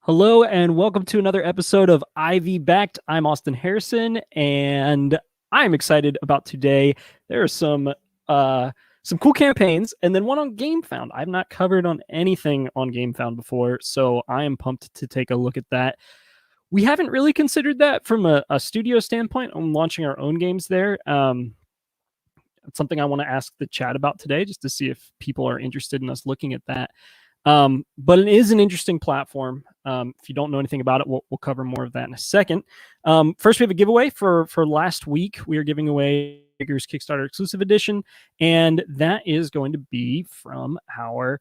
Hello and welcome to another episode of Ivy Backed. I'm Austin Harrison, and I'm excited about today. There are some cool campaigns, and then one on Gamefound. I've not covered on anything on Gamefound before, so I am pumped to take a look at that. We haven't really considered that from a studio standpoint on launching our own games there. It's something I want to ask the chat about today, just to see if people are interested in us looking at that. But it is an interesting platform. If you don't know anything about it, we'll cover more of that in a second. First, we have a giveaway for last week. We are giving away Moonrakers Kickstarter exclusive edition, and that is going to be from our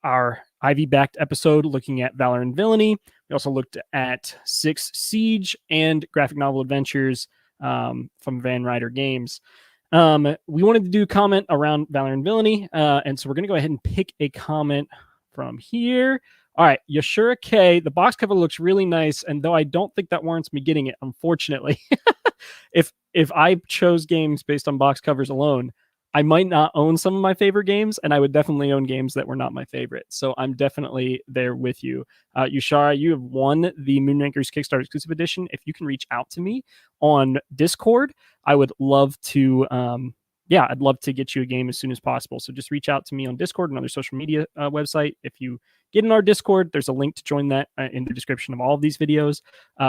Ivy backed episode looking at Valor and Villainy. We also looked at Six Siege and graphic novel adventures from Van Ryder Games. We wanted to do a comment around Valor and Villainy, and so we're going to go ahead and pick a comment from here. All right, Yashura K. The box cover looks really nice, and though I don't think that warrants me getting it, unfortunately, if I chose games based on box covers alone, I might not own some of my favorite games, and I would definitely own games that were not my favorite. So I'm definitely there with you. Yushara, you have won the Moonrakers Kickstarter exclusive edition. If you can reach out to me on Discord, I would love to, I'd love to get you a game as soon as possible. So just reach out to me on Discord and other social media website. If you get in our Discord, there's a link to join that in the description of all of these videos.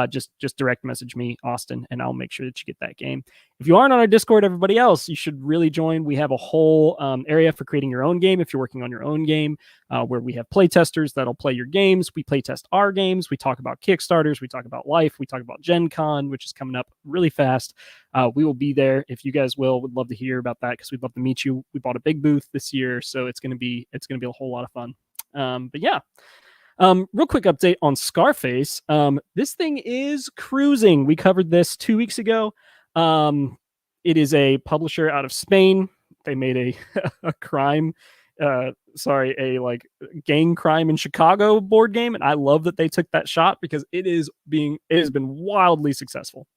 Just direct message me, Austin, and I'll make sure that you get that game. If you aren't on our Discord, everybody else, you should really join. We have a whole area for creating your own game if you're working on your own game, where we have playtesters that'll play your games. We playtest our games. We talk about Kickstarters. We talk about life. We talk about Gen Con, which is coming up really fast. We will be there if you guys will. Would love to hear about that because we'd love to meet you. We bought a big booth this year, so it's gonna be a whole lot of fun. But yeah, real quick update on Scarface. This thing is cruising. We covered this 2 weeks ago. It is a publisher out of Spain. They made a crime, a gang crime in Chicago board game, and I love that they took that shot because it has been wildly successful.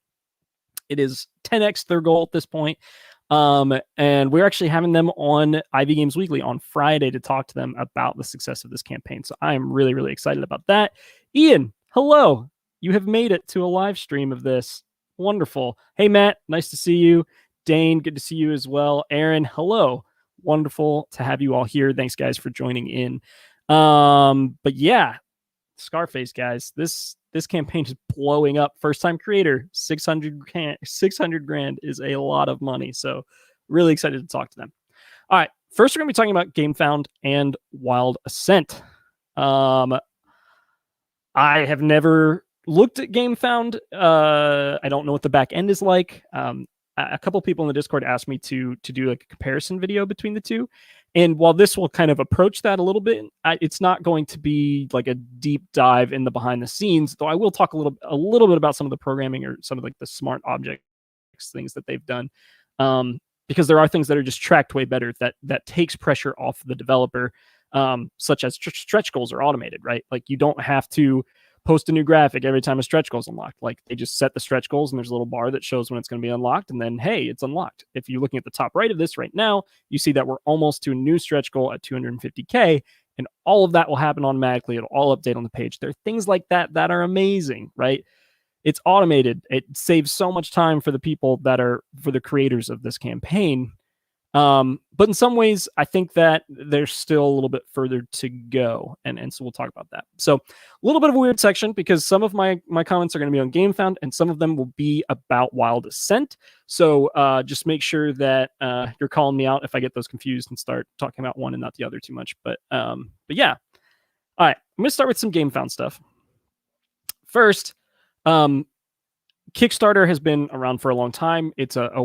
It is 10x their goal at this point. And we're actually having them on Ivy Games Weekly on Friday to talk to them about the success of this campaign. So I am really, really excited about that. Ian, hello. You have made it to a live stream of this. Wonderful. Hey, Matt, nice to see you. Dane, good to see you as well. Aaron, hello. Wonderful to have you all here. Thanks, guys, for joining in. But yeah, Scarface, guys, this campaign is blowing up. First time creator, 600 grand is a lot of money. So really excited to talk to them. All right. First, we're going to be talking about Gamefound and Wild Assent. I have never looked at Gamefound. I don't know what the back end is like. A couple people in the Discord asked me to do like a comparison video between the two. And while this will kind of approach that a little bit, it's not going to be like a deep dive in the behind the scenes, though I will talk a little bit about some of the programming or some of like the smart objects things that they've done. Because there are things that are just tracked way better that takes pressure off the developer, such as stretch goals are automated, right? Like you don't have to post a new graphic every time a stretch goal is unlocked. Like they just set the stretch goals and there's a little bar that shows when it's going to be unlocked. And then, hey, it's unlocked. If you're looking at the top right of this right now, you see that we're almost to a new stretch goal at 250K. And all of that will happen automatically. It'll all update on the page. There are things like that that are amazing, right? It's automated. It saves so much time for the people for the creators of this campaign. But in some ways, I think that there's still a little bit further to go. And so we'll talk about that. So a little bit of a weird section because some of my comments are going to be on Gamefound and some of them will be about Wild Assent. So just make sure that you're calling me out if I get those confused and start talking about one and not the other too much. But yeah. All right. I'm going to start with some Gamefound stuff. First, Kickstarter has been around for a long time. It's a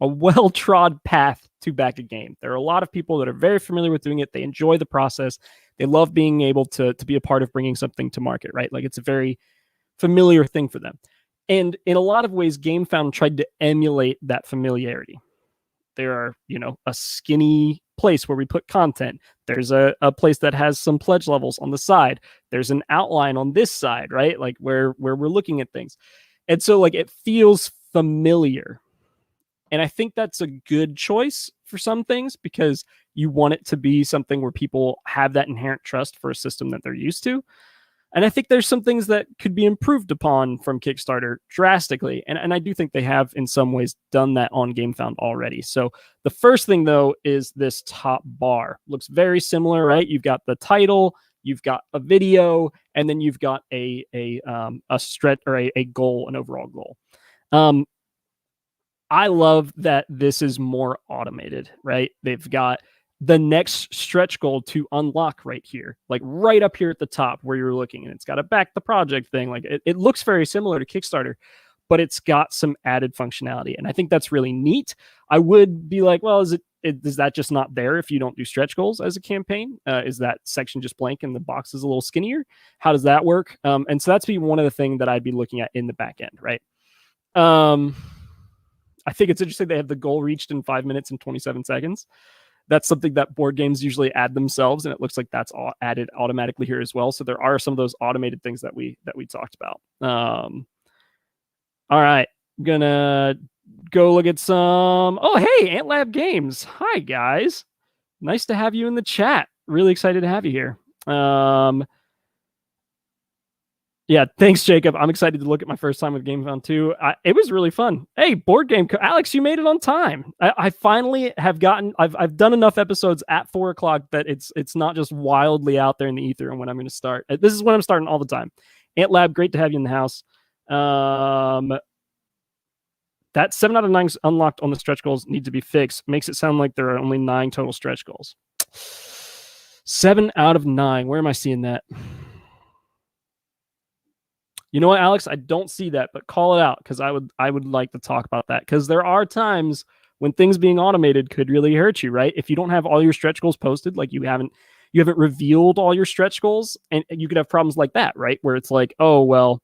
well-trod path to back a game. There are a lot of people that are very familiar with doing it. They enjoy the process. They love being able to be a part of bringing something to market, right? Like it's a very familiar thing for them. And in a lot of ways, Gamefound tried to emulate that familiarity. There are, a skinny place where we put content. There's a place that has some pledge levels on the side. There's an outline on this side, right? Like where we're looking at things. And so like it feels familiar. And I think that's a good choice for some things because you want it to be something where people have that inherent trust for a system that they're used to. And I think there's some things that could be improved upon from Kickstarter drastically. And I do think they have, in some ways, done that on Gamefound already. So the first thing, though, is this top bar. Looks very similar, right? You've got the title, you've got a video, and then you've got a stretch or a goal, an overall goal. I love that this is more automated, right? They've got the next stretch goal to unlock right here, like right up here at the top where you're looking, and it's got a back the project thing. Like it looks very similar to Kickstarter, but it's got some added functionality. And I think that's really neat. I would be like, well, is that just not there if you don't do stretch goals as a campaign? Is that section just blank and the box is a little skinnier? How does that work? And so that's be one of the things that I'd be looking at in the back end, right? I think it's interesting they have the goal reached in 5 minutes and 27 seconds. That's something that board games usually add themselves, and it looks like that's all added automatically here as well. So there are some of those automated things that we talked about. All right, I'm gonna go look at some. Oh, hey, AntLab Games. Hi guys, nice to have you in the chat. Really excited to have you here. Yeah, thanks, Jacob. I'm excited to look at my first time with Gamefound too. It was really fun. Hey, board game, Alex, you made it on time. I finally have gotten. I've done enough episodes at 4 o'clock that it's not just wildly out there in the ether. And when I'm going to start, this is when I'm starting all the time. AntLab, great to have you in the house. That 7 out of 9 unlocked on the stretch goals need to be fixed. Makes it sound like there are only 9 total stretch goals. 7 out of 9. Where am I seeing that? You know what, Alex? I don't see that, but call it out because I would like to talk about that because there are times when things being automated could really hurt you, right? If you don't have all your stretch goals posted, like you haven't revealed all your stretch goals, and you could have problems like that, right? Where it's like, oh well,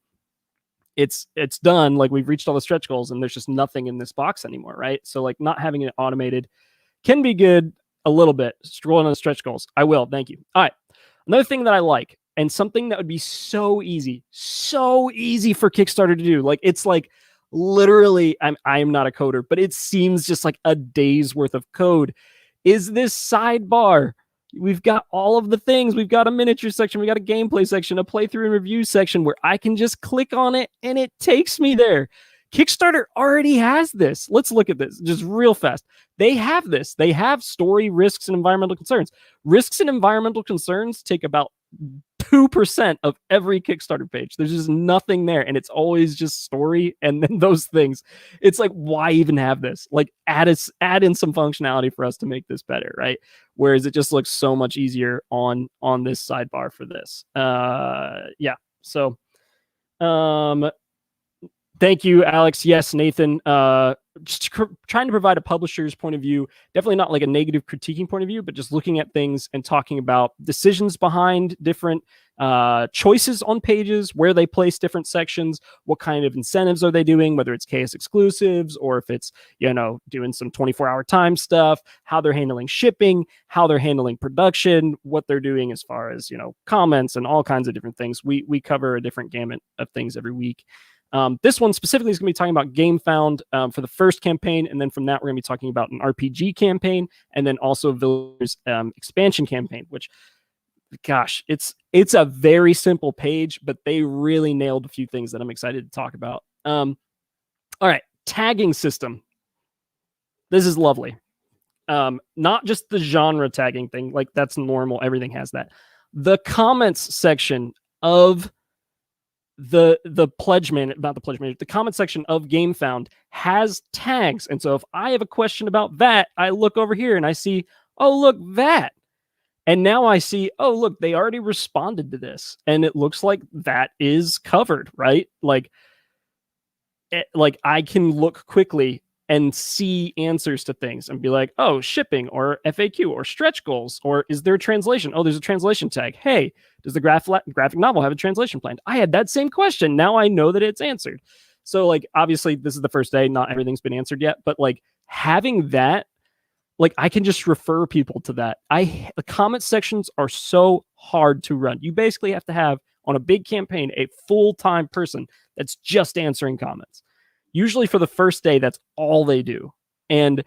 it's done, like we've reached all the stretch goals, and there's just nothing in this box anymore, right? So like not having it automated can be good a little bit. Scrolling on the stretch goals, I will. Thank you. All right, another thing that I like. And something that would be so easy for Kickstarter to do. Like, it's like literally, I am not a coder, but it seems just like a day's worth of code. Is this sidebar? We've got all of the things. We've got a miniature section. We got a gameplay section, a playthrough and review section where I can just click on it and it takes me there. Kickstarter already has this. Let's look at this just real fast. They have this. They have story, risks, and environmental concerns. Risks and environmental concerns take about 2% of every Kickstarter page. There's just nothing there, and it's always just story and then those things. It's like, why even have this? Like, add in some functionality for us to make this better, right? Whereas it just looks so much easier on this sidebar for this. Yeah. So, thank you, Alex. Yes, Nathan. Just trying to provide a publisher's point of view, definitely not like a negative critiquing point of view, but just looking at things and talking about decisions behind different choices on pages, where they place different sections, what kind of incentives are they doing, whether it's KS exclusives or if it's, doing some 24-hour time stuff, how they're handling shipping, how they're handling production, what they're doing as far as, comments and all kinds of different things. We cover a different gamut of things every week. This one specifically is going to be talking about Gamefound for the first campaign, and then from that we're going to be talking about an RPG campaign, and then also Villagers expansion campaign. Which, gosh, it's a very simple page, but they really nailed a few things that I'm excited to talk about. All right, tagging system. This is lovely. Not just the genre tagging thing, like that's normal. Everything has that. The comments section of the pledge man, not the pledge manager, the comment section of Gamefound has tags. And so if I have a question about that, I look over here and I see, oh, look, that. And now I see, oh, look, they already responded to this. And it looks like that is covered, right? Like I can look quickly and see answers to things and be like, oh, shipping or FAQ or stretch goals, or is there a translation? Oh, there's a translation tag. Hey, does the graphic novel have a translation planned? I had that same question. Now I know that it's answered. So like, obviously this is the first day. Not everything's been answered yet, but like having that, like I can just refer people to that. The comment sections are so hard to run. You basically have to have on a big campaign, a full-time person that's just answering comments. Usually for the first day, that's all they do. And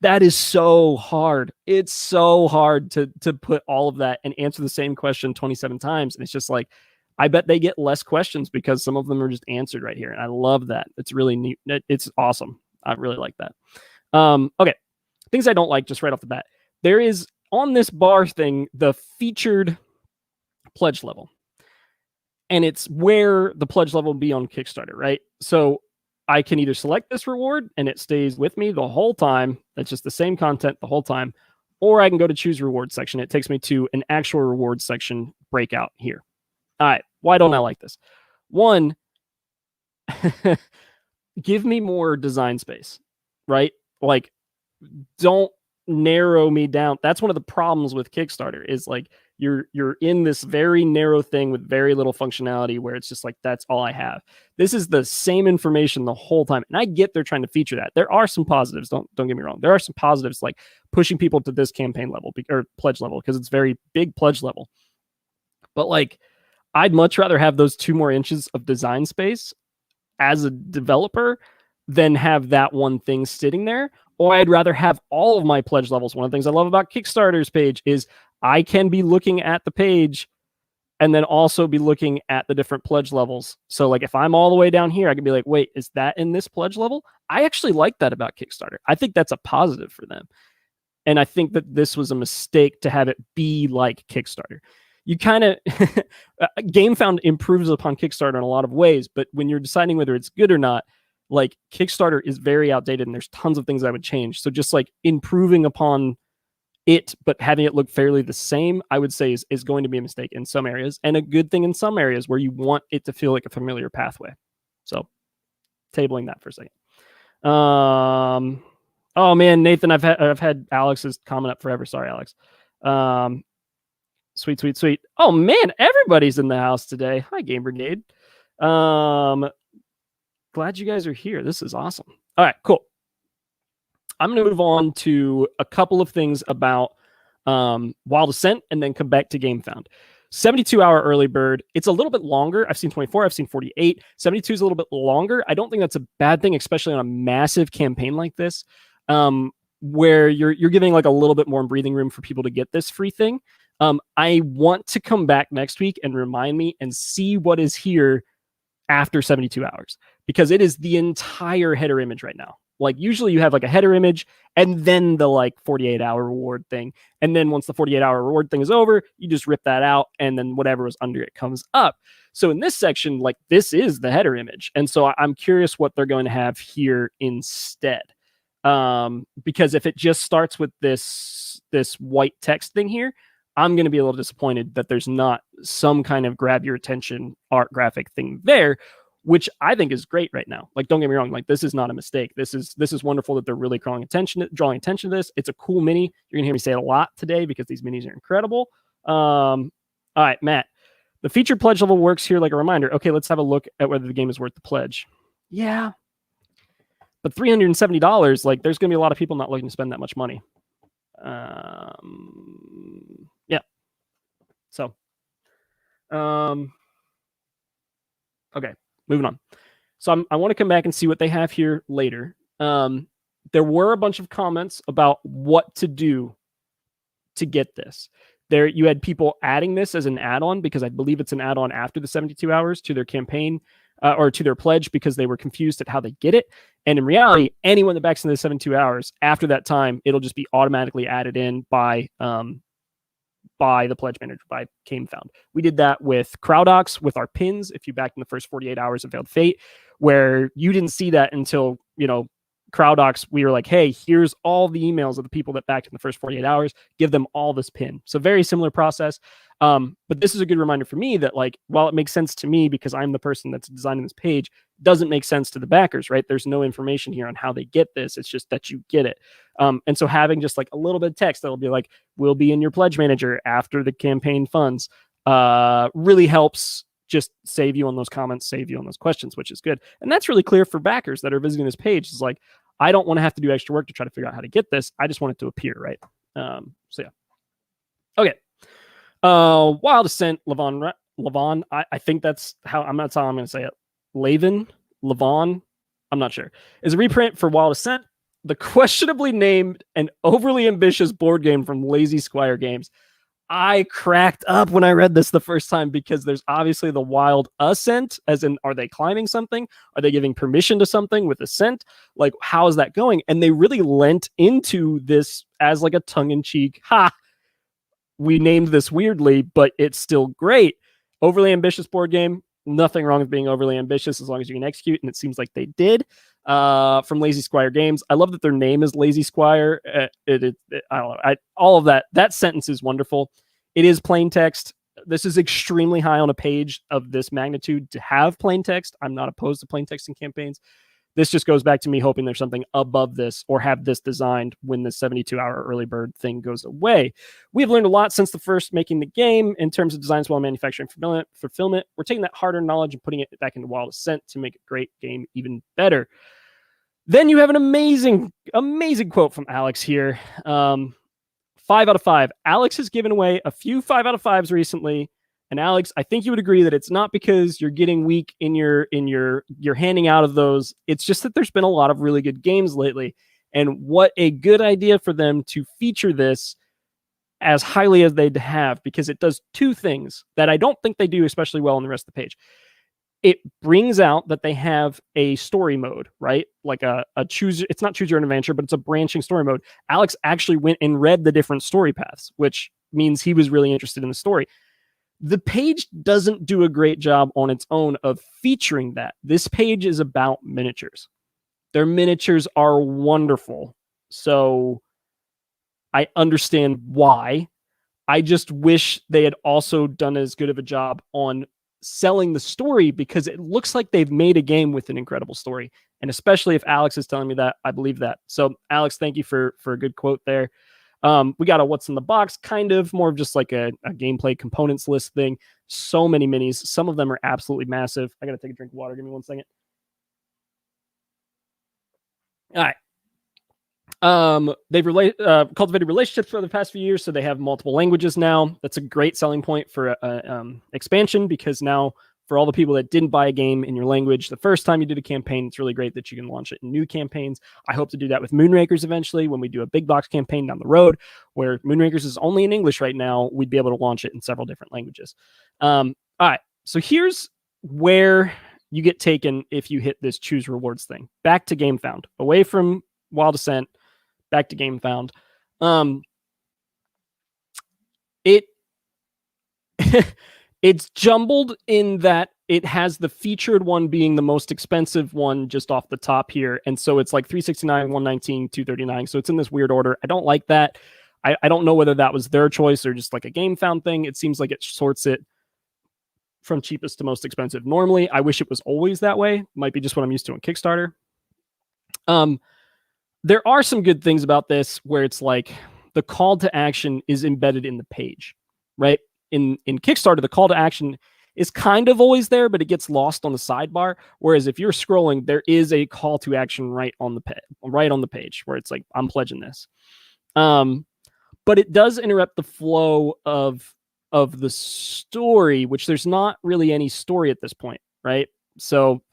That is so hard. It's so hard to put all of that and answer the same question 27 times. And it's just like, I bet they get less questions because some of them are just answered right here. And I love that. It's really neat. It's awesome. I really like that. Okay. Things I don't like just right off the bat. There is on this bar thing, the featured pledge level. And it's where the pledge level will be on Kickstarter, right? So I can either select this reward and it stays with me the whole time. That's just the same content the whole time. Or I can go to choose reward section. It takes me to an actual reward section breakout here. All right. Why don't I like this? One, give me more design space, right? Like, don't narrow me down. That's one of the problems with Kickstarter is like you're in this very narrow thing with very little functionality where it's just like that's all I have. This is the same information the whole time. And I get they're trying to feature that. There are some positives, don't get me wrong. There are some positives like pushing people to this campaign level or pledge level because it's very big pledge level. But like I'd much rather have those 2 more inches of design space as a developer than have that one thing sitting there. Or I'd rather have all of my pledge levels. One of the things I love about Kickstarter's page is I can be looking at the page and then also be looking at the different pledge levels. So like if I'm all the way down here, I can be like, wait, is that in this pledge level? I actually like that about Kickstarter. I think that's a positive for them. And I think that this was a mistake to have it be like Kickstarter. You kind of Gamefound improves upon Kickstarter in a lot of ways, but when you're deciding whether it's good or not, like Kickstarter is very outdated and there's tons of things I would change. So just like improving upon it, but having it look fairly the same, I would say is going to be a mistake in some areas and a good thing in some areas where you want it to feel like a familiar pathway. So tabling that for a second. Oh man, Nathan, I've had Alex's comment up forever. Sorry, Alex. Sweet. Oh man, everybody's in the house today. Hi, Game Brigade. Glad you guys are here. This is awesome. All right, cool. I'm going to move on to a couple of things about Wild Assent and then come back to Gamefound. 72-hour early bird. It's a little bit longer. I've seen 24. I've seen 48. 72 is a little bit longer. I don't think that's a bad thing, especially on a massive campaign like this, where you're giving like a little bit more breathing room for people to get this free thing. I want to come back next week and remind me and see what is here after 72 hours because it is the entire header image right now. Like usually you have like a header image and then the like 48-hour reward thing. And then once the 48-hour reward thing is over, you just rip that out and then whatever is under it comes up. So in this section, like this is the header image. And so I'm curious what they're going to have here instead. Because if it just starts with this white text thing here, I'm going to be a little disappointed that there's not some kind of grab your attention art graphic thing there, which I think is great right now. Like, don't get me wrong. Like, this is not a mistake. This is wonderful that they're really drawing attention to this. It's a cool mini. You're going to hear me say it a lot today because these minis are incredible. All right, Matt, the featured pledge level works here like a reminder. Okay, let's have a look at whether the game is worth the pledge. Yeah. But $370, like there's going to be a lot of people not looking to spend that much money. Yeah. So, okay, moving on. So I want to come back and see what they have here later. There were a bunch of comments about what to do to get this. There, you had people adding this as an add-on because I believe it's an add-on after the 72 hours to their campaign or to their pledge because they were confused at how they get it. And in reality, anyone that backs into the 72 hours after that time, it'll just be automatically added in by the pledge manager, by Gamefound. We did that with CrowdOx with our pins. If you backed in the first 48 hours of Veiled Fate, where you didn't see that until, CrowdOx, we were like, hey, here's all the emails of the people that backed in the first 48 hours, give them all this pin. So very similar process. But this is a good reminder for me that like, while it makes sense to me because I'm the person that's designing this page, doesn't make sense to the backers, right? There's no information here on how they get this. It's just that you get it. And so having just like a little bit of text that'll be like, will be in your pledge manager after the campaign funds, really helps just save you on those comments, save you on those questions, which is good. And that's really clear for backers that are visiting this page. Is like, I don't want to have to do extra work to try to figure out how to get this. I just want it to appear, right? So yeah. Okay. Wild Assent, Lavon. I think that's how I'm going to say it. Lavon, I'm not sure. Is a reprint for Wild Assent. the questionably named and overly ambitious board game from Lazy Squire Games. I cracked up when I read this the first time because there's obviously the wild Assent, as in, are they climbing something? Are they giving permission to something with Assent? Like, how is that going? And they really lent into this as like a tongue-in-cheek, we named this weirdly, but it's still great. Overly ambitious board game. Nothing wrong with being overly ambitious as long as you can execute, and it seems like they did. From Lazy Squire Games. I love that their name is Lazy Squire. I don't know. All of that. That sentence is wonderful. It is plain text. This is extremely high on a page of this magnitude to have plain text. I'm not opposed to plain text in campaigns. This just goes back to me hoping there's something above this or have this designed when the 72-hour early bird thing goes away. We've learned a lot since the first making the game in terms of design, well, manufacturing, fulfillment. We're taking that hard-earned knowledge and putting it back into Wild Assent to make a great game even better. Then you have an amazing quote from Alex here. 5 out of 5. Alex has given away a few 5 out of 5s recently. And Alex, I think you would agree that it's not because you're getting weak in your handing out of those. It's just that there's been a lot of really good games lately. And what a good idea for them to feature this as highly as they have, because it does two things that I don't think they do especially well on the rest of the page. It brings out that they have a story mode, right? Like a choose. It's not choose your own adventure, but it's a branching story mode. Alex actually went and read the different story paths, which means he was really interested in the story. The page doesn't do a great job on its own of featuring that. This page is about miniatures. Their miniatures are wonderful. So I understand why. I just wish they had also done as good of a job on selling the story, because it looks like they've made a game with an incredible story. And especially if Alex is telling me that, I believe that. So Alex, thank you for a good quote there. We got a what's in the box, kind of more of just like a gameplay components list thing. So many minis. Some of them are absolutely massive. I got to take a drink of water. Give me 1 second. All right. They've cultivated relationships for the past few years, so they have multiple languages now. That's a great selling point for expansion, because now for all the people that didn't buy a game in your language the first time you did a campaign, it's really great that you can launch it in new campaigns. I hope to do that with Moonrakers eventually when we do a big box campaign down the road, where Moonrakers is only in English right now. We'd be able to launch it in several different languages. All right, so here's where you get taken if you hit this choose rewards thing. Back to Gamefound, away from Wild Assent, back to Gamefound. It's jumbled in that it has the featured one being the most expensive one just off the top here. And so it's like 369, 119, 239. So it's in this weird order. I don't like that. I don't know whether that was their choice or just like a Gamefound thing. It seems like it sorts it from cheapest to most expensive. Normally, I wish it was always that way. Might be just what I'm used to on Kickstarter. There are some good things about this where it's like the call to action is embedded in the page, right? In Kickstarter, the call to action is kind of always there, but it gets lost on the sidebar. Whereas if you're scrolling, there is a call to action right on the page where it's like, I'm pledging this. But it does interrupt the flow of the story, which there's not really any story at this point, right? So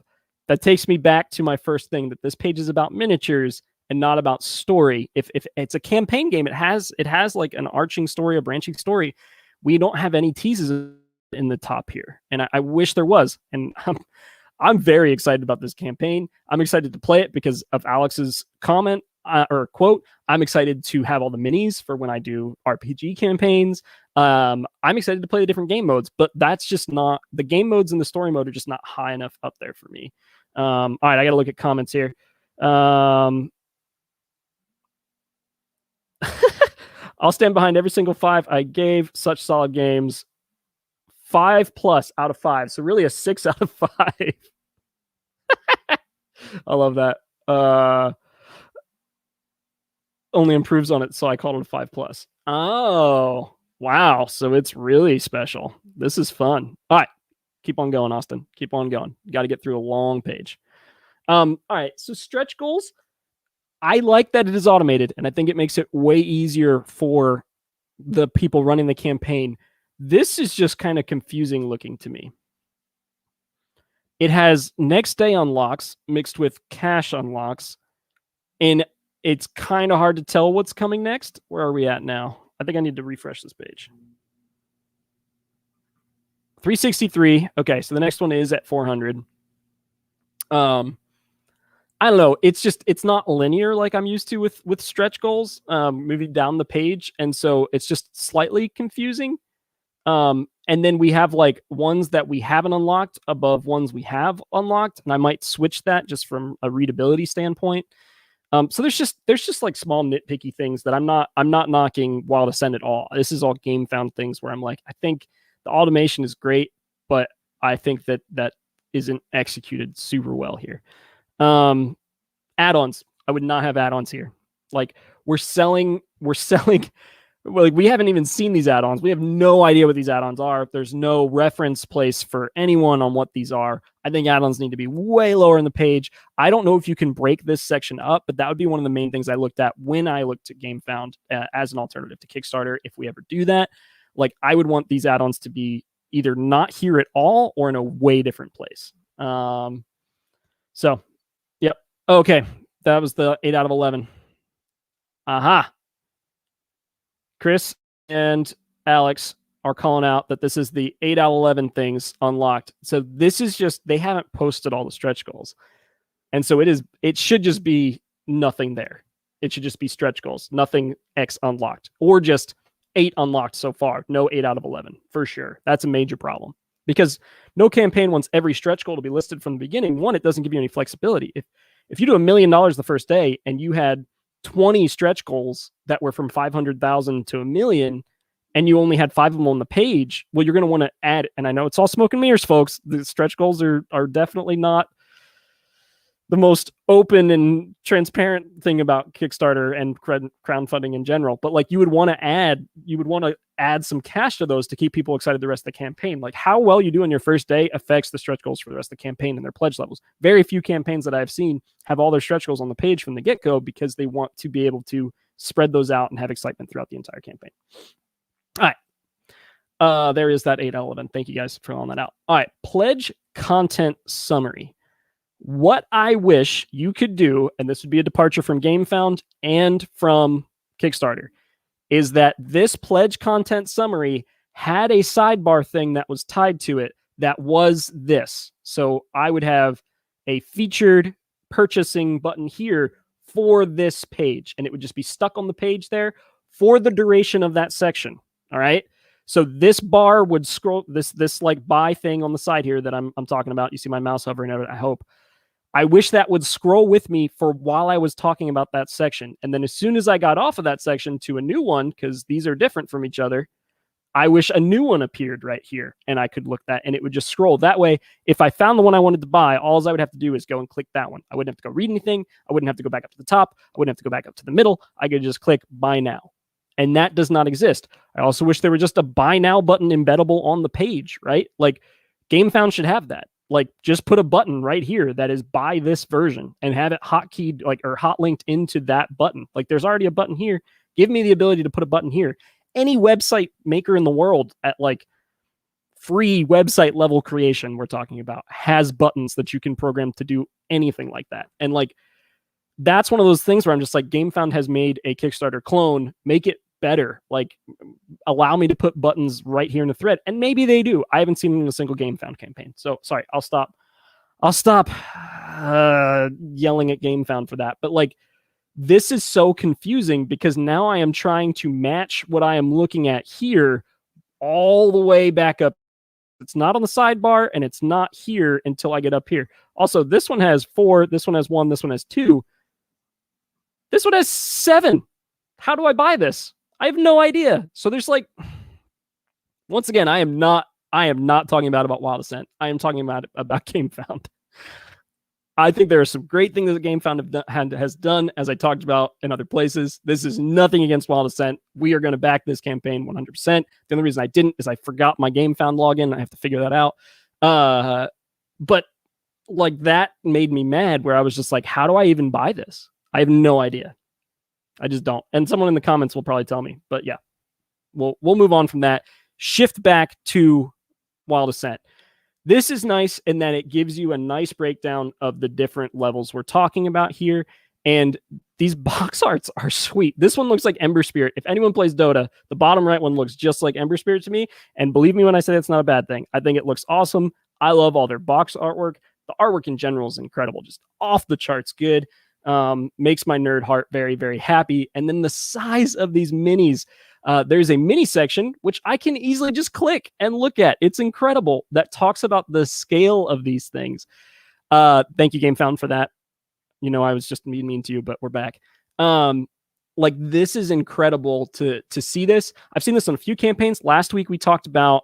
that takes me back to my first thing, that this page is about miniatures and not about story. If it's a campaign game, it has like an arching story, a branching story. We don't have any teases in the top here, and I wish there was. And I'm very excited about this campaign. I'm excited to play it because of Alex's comment or quote. I'm excited to have all the minis for when I do RPG campaigns. I'm excited to play the different game modes, but that's just not, the game modes and the story mode are just not high enough up there for me. All right, I got to look at comments here. I'll stand behind every single 5 I gave. Such solid games. 5+ out of 5. So really a 6 out of 5. I love that. Only improves on it, so I called it a 5+. Oh, wow. So it's really special. This is fun. All right. Keep on going, Austin. Keep on going. You got to get through a long page. All right. So stretch goals. I like that it is automated, and I think it makes it way easier for the people running the campaign. This is just kind of confusing looking to me. It has next day unlocks mixed with cash unlocks, and it's kind of hard to tell what's coming next. Where are we at now? I think I need to refresh this page. 363. Okay, so the next one is at 400. I don't know. It's not linear like I'm used to with stretch goals, moving down the page, and so it's just slightly confusing. And then we have like ones that we haven't unlocked above ones we have unlocked, and I might switch that just from a readability standpoint. So there's just like small nitpicky things that I'm not knocking Wild Ascent at all. This is all Gamefound things where I'm like, I think the automation is great, but I think that isn't executed super well here. Add-ons. I would not have add-ons here. Like we're selling like we haven't even seen these add-ons. We have no idea what these add-ons are. There's no reference place for anyone on what these are. I think add-ons need to be way lower in the page. I don't know if you can break this section up, but that would be one of the main things I looked at when I looked at Gamefound as an alternative to Kickstarter. If we ever do that, like I would want these add-ons to be either not here at all or in a way different place. So, yep. Okay. That was the 8 out of 11. Aha. Chris and Alex are calling out that this is the 8 out of 11 things unlocked. So this is just, they haven't posted all the stretch goals. And so it should just be nothing there. It should just be stretch goals, nothing X unlocked, or just 8 unlocked so far. No 8 out of 11 for sure. That's a major problem because no campaign wants every stretch goal to be listed from the beginning. One, it doesn't give you any flexibility. If you do $1 million the first day and you had 20 stretch goals that were from 500,000 to $1 million, and you only had 5 of them on the page, well, you're going to want to add, and I know it's all smoke and mirrors, folks. The stretch goals are definitely not the most open and transparent thing about Kickstarter and crowdfunding in general. But like you would want to add some cash to those to keep people excited the rest of the campaign. Like how well you do on your first day affects the stretch goals for the rest of the campaign and their pledge levels. Very few campaigns that I've seen have all their stretch goals on the page from the get-go because they want to be able to spread those out and have excitement throughout the entire campaign. All right. There is that 8 out of 11. Thank you guys for filling that out. All right. Pledge content summary. What I wish you could do, and this would be a departure from Gamefound and from Kickstarter, is that this pledge content summary had a sidebar thing that was tied to it that was this. So I would have a featured purchasing button here for this page, and it would just be stuck on the page there for the duration of that section. All right. So this bar would scroll, this like buy thing on the side here that I'm talking about. You see my mouse hovering over it, I hope. I wish that would scroll with me for while I was talking about that section. And then as soon as I got off of that section to a new one, because these are different from each other, I wish a new one appeared right here and I could look that and it would just scroll. That way, if I found the one I wanted to buy, all I would have to do is go and click that one. I wouldn't have to go read anything. I wouldn't have to go back up to the top. I wouldn't have to go back up to the middle. I could just click buy now. And that does not exist. I also wish there were just a buy now button embeddable on the page, right? Like Gamefound should have that. Like just put a button right here that is buy this version and have it hotkeyed like or hot linked into that button. Like there's already a button here. Give me the ability to put a button here. Any website maker in the world at like free website level creation we're talking about has buttons that you can program to do anything like that. And like that's one of those things where I'm just like Gamefound has made a Kickstarter clone, make it better. Like allow me to put buttons right here in the thread. And maybe they do. I haven't seen them in a single Gamefound campaign. So sorry, I'll stop yelling at Gamefound for that. But like this is so confusing because now I am trying to match what I am looking at here all the way back up. It's not on the sidebar and it's not here until I get up here. Also, this one has 4, this one has 1, this one has 2. This one has 7. How do I buy this? I have no idea. So there's like, once again, I am not talking about Wild Ascent. I am talking about Gamefound. I think there are some great things that Gamefound has done, as I talked about in other places. This is nothing against Wild Ascent. We are going to back this campaign 100%. The only reason I didn't is I forgot my Gamefound login. I have to figure that out. But like that made me mad where I was just like, how do I even buy this? I have no idea. I just don't. And someone in the comments will probably tell me. But yeah, we'll move on from that. Shift back to Wild Ascent. This is nice in that it gives you a nice breakdown of the different levels we're talking about here. And these box arts are sweet. This one looks like Ember Spirit. If anyone plays Dota, the bottom right one looks just like Ember Spirit to me. And believe me when I say that's not a bad thing. I think it looks awesome. I love all their box artwork. The artwork in general is incredible, just off the charts good. Makes my nerd heart very, very happy. And then the size of these minis. There's a mini section, which I can easily just click and look at. It's incredible. That talks about the scale of these things. Thank you, Gamefound, for that. You know, I was just mean to you, but we're back. Like, this is incredible to see this. I've seen this on a few campaigns. Last week, we talked about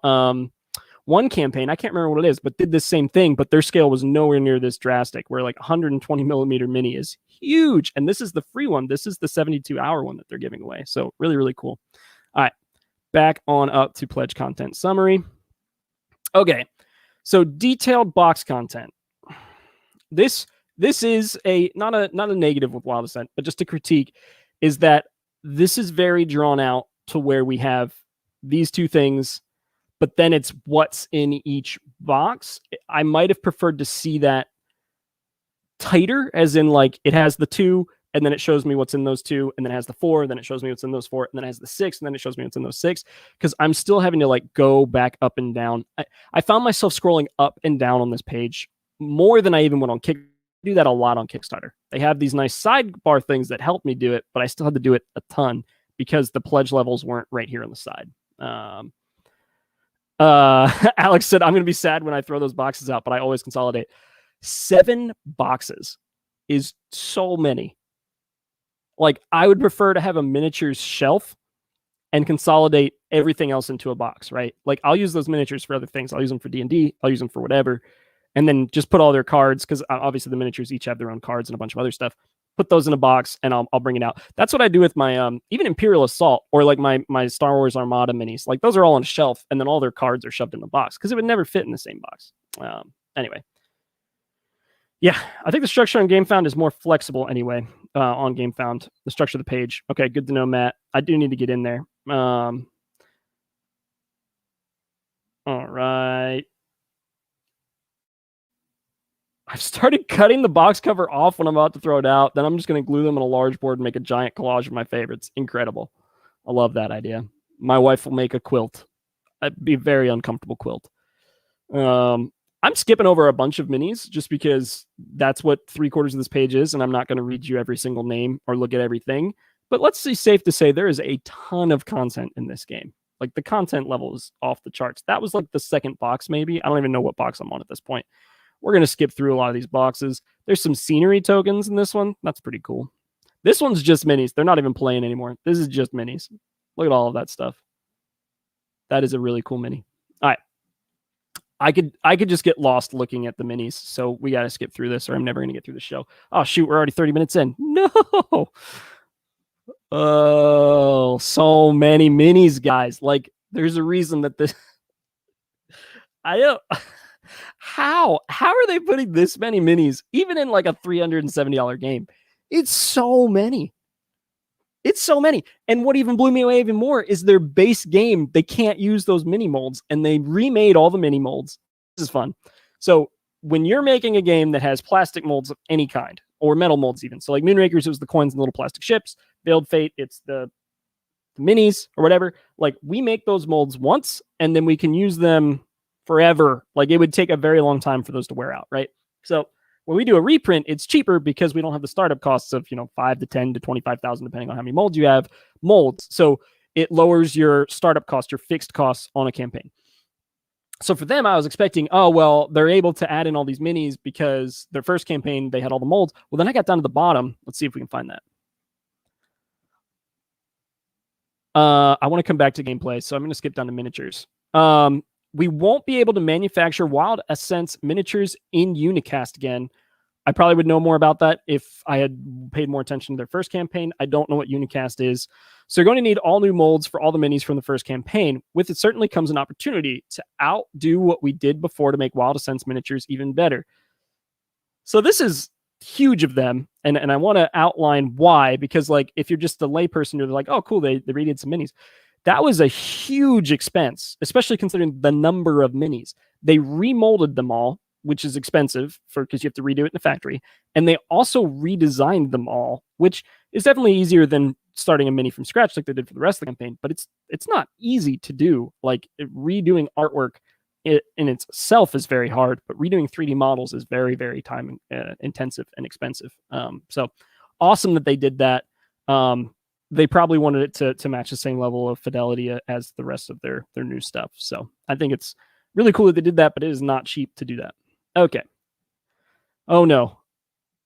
one campaign. I can't remember what it is, but did this same thing, but their scale was nowhere near this drastic, where like 120 millimeter mini is huge. And this is the free one. This is the 72-hour one that they're giving away. So really, really cool. All right, back on up to pledge content summary. Okay, so detailed box content. This is not a negative with Wild Ascent, but just a critique is that this is very drawn out to where we have these two things, but then it's what's in each box. I might have preferred to see that tighter, as in like it has the 2, and then it shows me what's in those 2, and then it has the 4, then it shows me what's in those 4, and then it has the 6, and then it shows me what's in those 6, because I'm still having to like go back up and down. I found myself scrolling up and down on this page more than I even went on Kick. I do that a lot on Kickstarter. They have these nice sidebar things that help me do it, but I still had to do it a ton because the pledge levels weren't right here on the side. Alex said, I'm going to be sad when I throw those boxes out, but I always consolidate. 7 boxes is so many. Like, I would prefer to have a miniatures shelf and consolidate everything else into a box, right? Like, I'll use those miniatures for other things. I'll use them for D&D. I'll use them for whatever. And then just put all their cards, because obviously the miniatures each have their own cards and a bunch of other stuff. Put those in a box, and I'll bring it out. That's what I do with my even Imperial Assault, or like my Star Wars Armada minis. Like, those are all on a shelf, and then all their cards are shoved in the box, because it would never fit in the same box. Anyway. Yeah, I think the structure on Gamefound is more flexible anyway on Gamefound, the structure of the page. Okay, good to know, Matt. I do need to get in there. All right. I've started cutting the box cover off when I'm about to throw it out. Then I'm just going to glue them on a large board and make a giant collage of my favorites. Incredible. I love that idea. My wife will make a quilt. It'd be a very uncomfortable quilt. I'm skipping over a bunch of minis just because that's what 3/4 of this page is, and I'm not going to read you every single name or look at everything. But let's be safe to say there is a ton of content in this game. Like, the content level is off the charts. That was like the second box, maybe. I don't even know what box I'm on at this point. We're going to skip through a lot of these boxes. There's some scenery tokens in this one. That's pretty cool. This one's just minis. They're not even playing anymore. This is just minis. Look at all of that stuff. That is a really cool mini. All right. I could just get lost looking at the minis. So we got to skip through this, or I'm never going to get through the show. Oh, shoot. We're already 30 minutes in. No. Oh, so many minis, guys. Like, there's a reason that this... I don't... How are they putting this many minis, even in like a $370 game? It's so many. It's so many. And what even blew me away even more is their base game. They can't use those mini molds, and they remade all the mini molds. This is fun. So when you're making a game that has plastic molds of any kind, or metal molds even, so like Moonrakers, it was the coins and little plastic ships. Veiled Fate, it's the minis or whatever. Like, we make those molds once, and then we can use them forever. Like, it would take a very long time for those to wear out, right? So when we do a reprint, it's cheaper because we don't have the startup costs of, $5 to $10 to $25,000, depending on how many molds you have. So it lowers your startup cost, your fixed costs on a campaign. So for them, I was expecting, oh, well, they're able to add in all these minis because their first campaign, they had all the molds. Well, then I got down to the bottom. Let's see if we can find that. I want to come back to gameplay, so I'm going to skip down to miniatures. We won't be able to manufacture Wild Ascent miniatures in Unicast again. I probably would know more about that if I had paid more attention to their first campaign. I don't know what Unicast is. So you're going to need all new molds for all the minis from the first campaign. With it certainly comes an opportunity to outdo what we did before to make Wild Ascent miniatures even better. So this is huge of them, and I want to outline why, because like, if you're just a layperson, you're like, oh, cool, they redid some minis. That was a huge expense, especially considering the number of minis. They remolded them all. which is expensive because you have to redo it in the factory. And they also redesigned them all, which is definitely easier than starting a mini from scratch like they did for the rest of the campaign. But it's not easy to do. Like redoing artwork in itself is very hard, but redoing 3D models is very, very time intensive and expensive. So awesome that they did that. They probably wanted it to match the same level of fidelity as the rest of their new stuff. So I think it's really cool that they did that, but it is not cheap to do that. Okay. Oh no,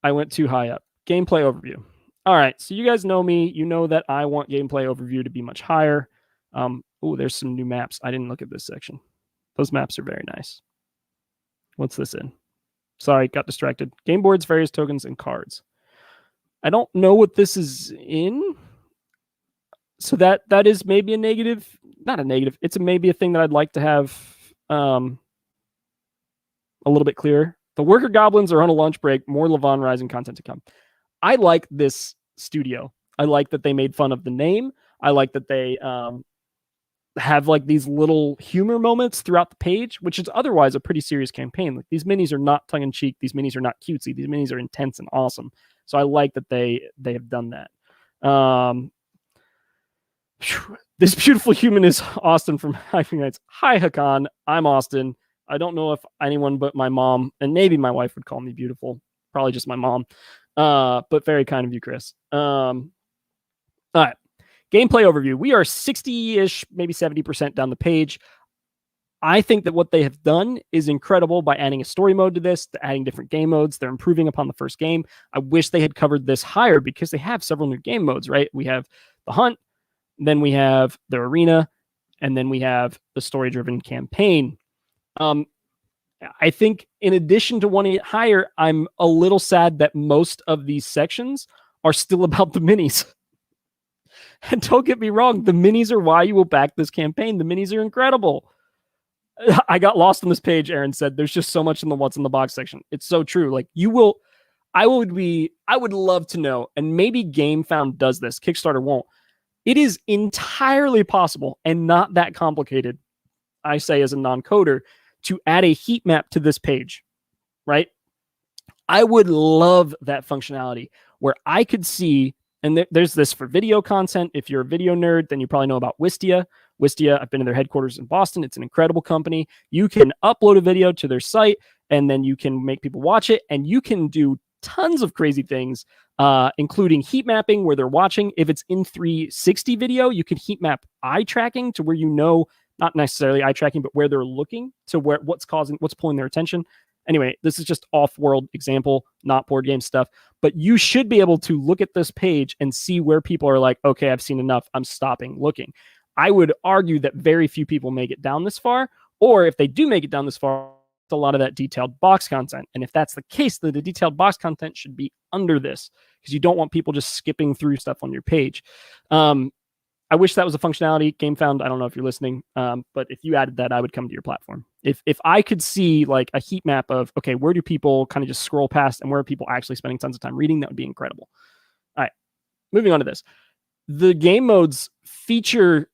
I went too high up. Gameplay overview. All right, so you guys know me. You know that I want gameplay overview to be much higher. Oh, there's some new maps. I didn't look at this section. Those maps are very nice. What's this in? Sorry, got distracted. Game boards, various tokens, and cards. I don't know what this is in. So that is maybe a negative. Not a negative. It's maybe a thing that I'd like to have a little bit clearer. The worker goblins are on a lunch break. More Lavon Rising content to come. I like this studio. I like that they made fun of the name. I like that they have like these little humor moments throughout the page, which is otherwise a pretty serious campaign. Like these minis are not tongue in cheek. These minis are not cutesy. These minis are intense and awesome. So I like that they have done that. This beautiful human is Austin from Hiking Nights. Hi, Hakan. I'm Austin. I don't know if anyone but my mom and maybe my wife would call me beautiful. Probably just my mom. But very kind of you, Chris. All right. Gameplay overview. We are 60-ish, maybe 70% down the page. I think that what they have done is incredible by adding a story mode to this, adding different game modes. They're improving upon the first game. I wish they had covered this higher because they have several new game modes, right? We have the hunt, then we have the arena, and then we have the story-driven campaign. I think in addition to wanting it higher, I'm a little sad that most of these sections are still about the minis. And don't get me wrong, the minis are why you will back this campaign. The minis are incredible. I got lost on this page, Aaron said. There's just so much in the what's in the box section. It's so true. Like I would love to know, and maybe Gamefound does this. Kickstarter won't. It is entirely possible and not that complicated, I say as a non-coder, to add a heat map to this page, right? I would love that functionality where I could see, and there's this for video content. If you're a video nerd, then you probably know about Wistia. Wistia, I've been to their headquarters in Boston. It's an incredible company. You can upload a video to their site, and then you can make people watch it, and you can do tons of crazy things, including heat mapping where they're watching. If it's in 360 video, you can heat map eye tracking to where you know, not necessarily eye tracking, but where they're looking to what's pulling their attention. Anyway, this is just off-world example, not board game stuff, but you should be able to look at this page and see where people are like, okay, I've seen enough. I'm stopping looking. I would argue that very few people make it down this far, or if they do make it down this far, it's a lot of that detailed box content. And if that's the case, then the detailed box content should be under this because you don't want people just skipping through stuff on your page. I wish that was a functionality. Gamefound, I don't know if you're listening, but if you added that, I would come to your platform. If I could see like a heat map of, okay, where do people kind of just scroll past and where are people actually spending tons of time reading, that would be incredible. All right, moving on to this. The game modes feature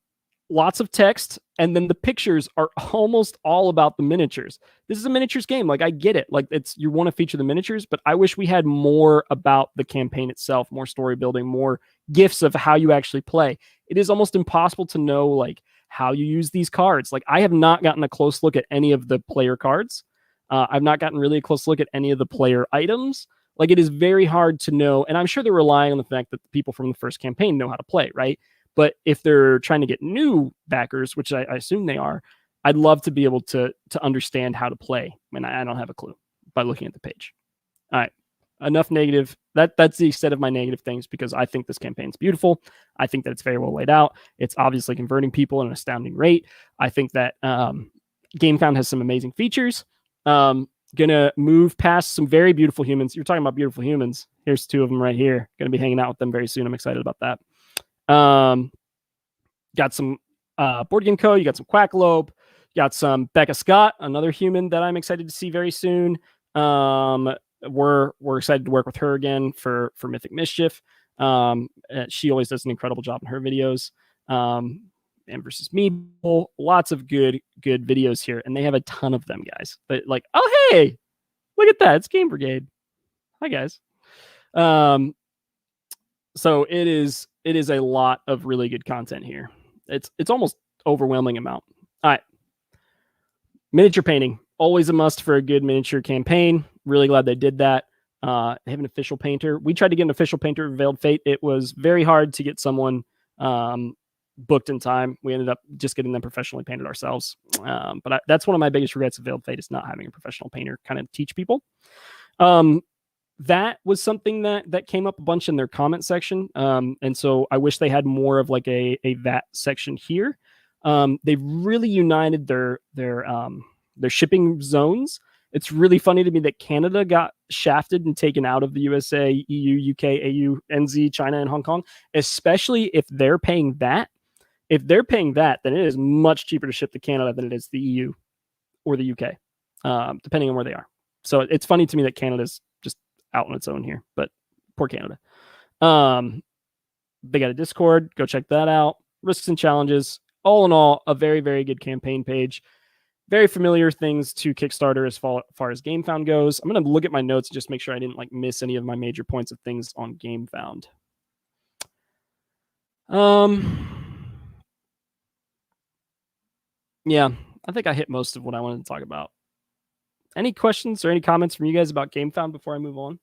lots of text, and then the pictures are almost all about the miniatures. This is a miniatures game. Like, I get it. Like, you want to feature the miniatures, but I wish we had more about the campaign itself, more story building, more gifts of how you actually play. It is almost impossible to know, like, how you use these cards. Like, I have not gotten a close look at any of the player cards. I've not gotten really a close look at any of the player items. Like, it is very hard to know, and I'm sure they're relying on the fact that the people from the first campaign know how to play, right? But if they're trying to get new backers, which I assume they are, I'd love to be able to understand how to play. I don't have a clue by looking at the page. All right, enough negative. That's the extent of my negative things because I think this campaign's beautiful. I think that it's very well laid out. It's obviously converting people at an astounding rate. I think that Gamefound has some amazing features. Gonna move past some very beautiful humans. You're talking about beautiful humans. Here's two of them right here. Gonna be hanging out with them very soon. I'm excited about that. Got some Board Game Co. You got some Quacklope. Got some Becca Scott, another human that I'm excited to see very soon. We're excited to work with her again for Mythic Mischief. She always does an incredible job in her videos. And versus Meeple, lots of good videos here, and they have a ton of them, guys. But like, oh hey, Look at that. It's Game Brigade. Hi, guys. So it is a lot of really good content here. It's almost overwhelming amount. All right. Miniature painting, always a must for a good miniature campaign. Really glad they did that. They have an official painter. We tried to get an official painter of Veiled Fate. It was very hard to get someone booked in time. We ended up just getting them professionally painted ourselves. But that's one of my biggest regrets of Veiled Fate is not having a professional painter kind of teach people. That was something that came up a bunch in their comment section. And so I wish they had more of like a that section here. They've really united their shipping zones. It's really funny to me that Canada got shafted and taken out of the USA, EU, UK, AU, NZ, China, and Hong Kong, especially if they're paying that. If they're paying that, then it is much cheaper to ship to Canada than it is the EU or the UK, depending on where they are. So it's funny to me that Canada's just out on its own here, but poor Canada. They got a Discord. Go check that out. Risks and challenges. All in all, a very, very good campaign page. Very familiar things to Kickstarter as far as Gamefound goes. I'm going to look at my notes and just make sure I didn't like miss any of my major points of things on Gamefound. Yeah, I think I hit most of what I wanted to talk about. Any questions or any comments from you guys about Gamefound before I move on?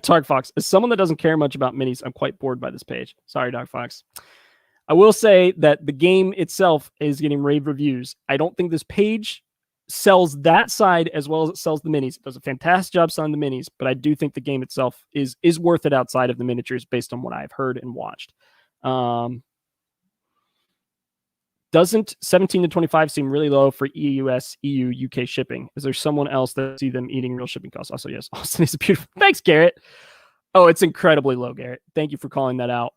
Dark Fox, as someone that doesn't care much about minis, I'm quite bored by this page. Sorry, Dark Fox. I will say that the game itself is getting rave reviews. I don't think this page sells that side as well as it sells the minis. It does a fantastic job selling the minis, but I do think the game itself is worth it outside of the miniatures based on what I've heard and watched. Doesn't 17 to 25 seem really low for EUS, EU, UK shipping? Is there someone else that see them eating real shipping costs? Also, yes, Austin is a beautiful. Thanks, Garrett. Oh, it's incredibly low, Garrett. Thank you for calling that out.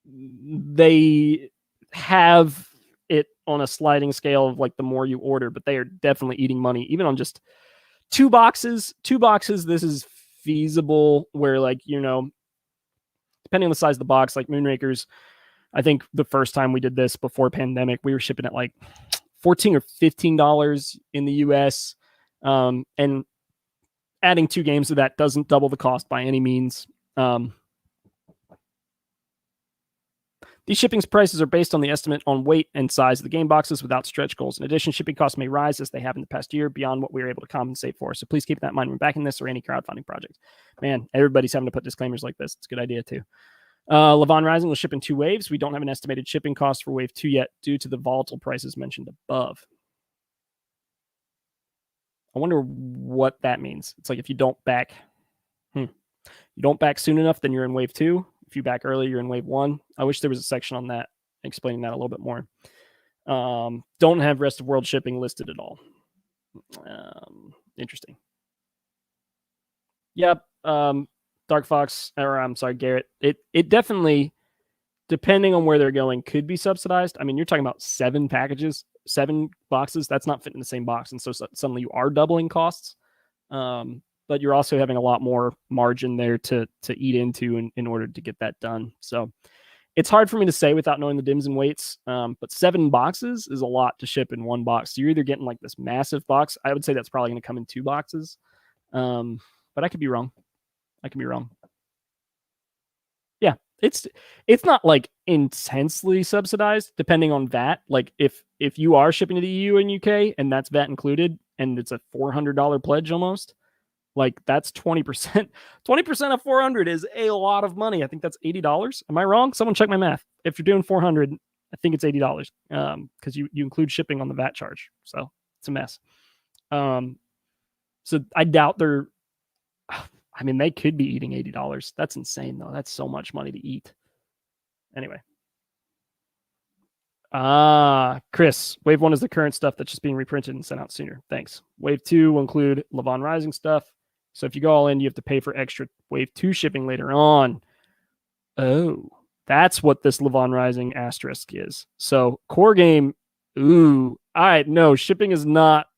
They have it on a sliding scale of like the more you order, but they are definitely eating money, even on just two boxes. This is feasible where, like, you know, depending on the size of the box, like Moonrakers, I think the first time we did this before pandemic, we were shipping at like $14 or $15 in the US. And adding 2 games to that doesn't double the cost by any means. These shipping prices are based on the estimate on weight and size of the game boxes without stretch goals. In addition, shipping costs may rise as they have in the past year beyond what we were able to compensate for. So please keep that in mind when backing this or any crowdfunding project. Man, everybody's having to put disclaimers like this. It's a good idea too. Lavon Rising will ship in 2 waves. We don't have an estimated shipping cost for wave 2 yet due to the volatile prices mentioned above. I wonder what that means. It's like if you don't back, you don't back soon enough, then you're in wave 2. If you back early, you're in wave 1. I wish there was a section on that explaining that a little bit more. Don't have rest of world shipping listed at all. Interesting. Yep. Dark Fox, or I'm sorry, Garrett. It definitely, depending on where they're going, could be subsidized. I mean, you're talking about 7 packages, 7 boxes. That's not fitting in the same box, and so suddenly you are doubling costs. But you're also having a lot more margin there to eat into in order to get that done. So it's hard for me to say without knowing the dims and weights. But 7 boxes is a lot to ship in one box. So you're either getting like this massive box. I would say that's probably going to come in 2 boxes. But I could be wrong. Yeah, it's not like intensely subsidized depending on VAT. Like if you are shipping to the EU and UK and that's VAT included and it's a $400 pledge almost, like that's 20%. 20% of 400 is a lot of money. I think that's $80. Am I wrong? Someone check my math. If you're doing 400, I think it's $80 because you include shipping on the VAT charge. So it's a mess. So I doubt they're. I mean, they could be eating $80. That's insane, though. That's so much money to eat. Anyway. Chris, Wave 1 is the current stuff that's just being reprinted and sent out sooner. Thanks. Wave 2 will include Lavon Rising stuff. So if you go all in, you have to pay for extra Wave 2 shipping later on. Oh, that's what this Lavon Rising asterisk is. So core game, ooh. All right, no, shipping is not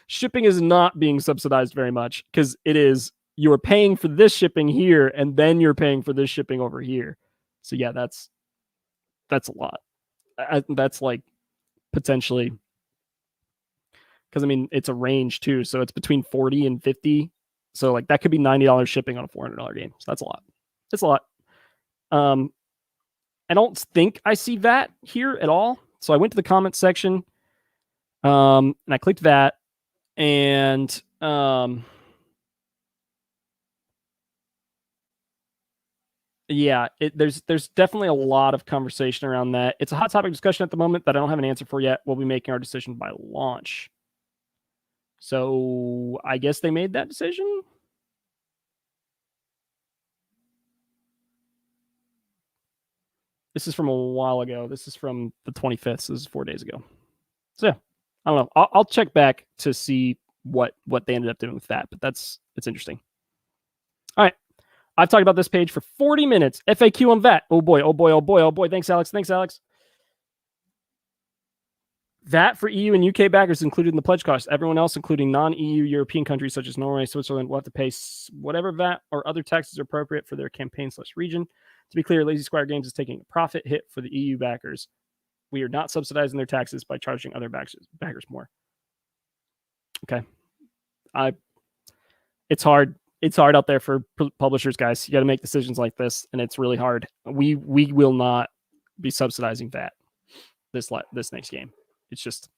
shipping is not being subsidized very much because it is you're paying for this shipping here and then you're paying for this shipping over here. So yeah, that's a lot. That's like potentially because I mean it's a range too, so it's between 40 and 50. So like that could be $90 shipping on a $400 game. So that's a lot. It's a lot. I don't think I see that here at all. So I went to the comments section, and I clicked that, and yeah, there's definitely a lot of conversation around that. It's a hot topic discussion at the moment that I don't have an answer for yet. We'll be making our decision by launch. So I guess they made that decision. This is from a while ago. This is from the 25th. So this is 4 days ago. So yeah, I don't know. I'll check back to see what they ended up doing with that, but it's interesting. All right. I've talked about this page for 40 minutes. FAQ on VAT. Oh boy, oh boy, oh boy, oh boy. Thanks, Alex. Thanks, Alex. VAT for EU and UK backers included in the pledge cost. Everyone else, including non-EU European countries such as Norway, Switzerland, will have to pay whatever VAT or other taxes are appropriate for their campaign/region. To be clear, Lazy Squire Games is taking a profit hit for the EU backers. We are not subsidizing their taxes by charging other backers more. Okay. It's hard. It's hard out there for publishers, guys. You got to make decisions like this, and it's really hard. We will not be subsidizing VAT this next game. It's just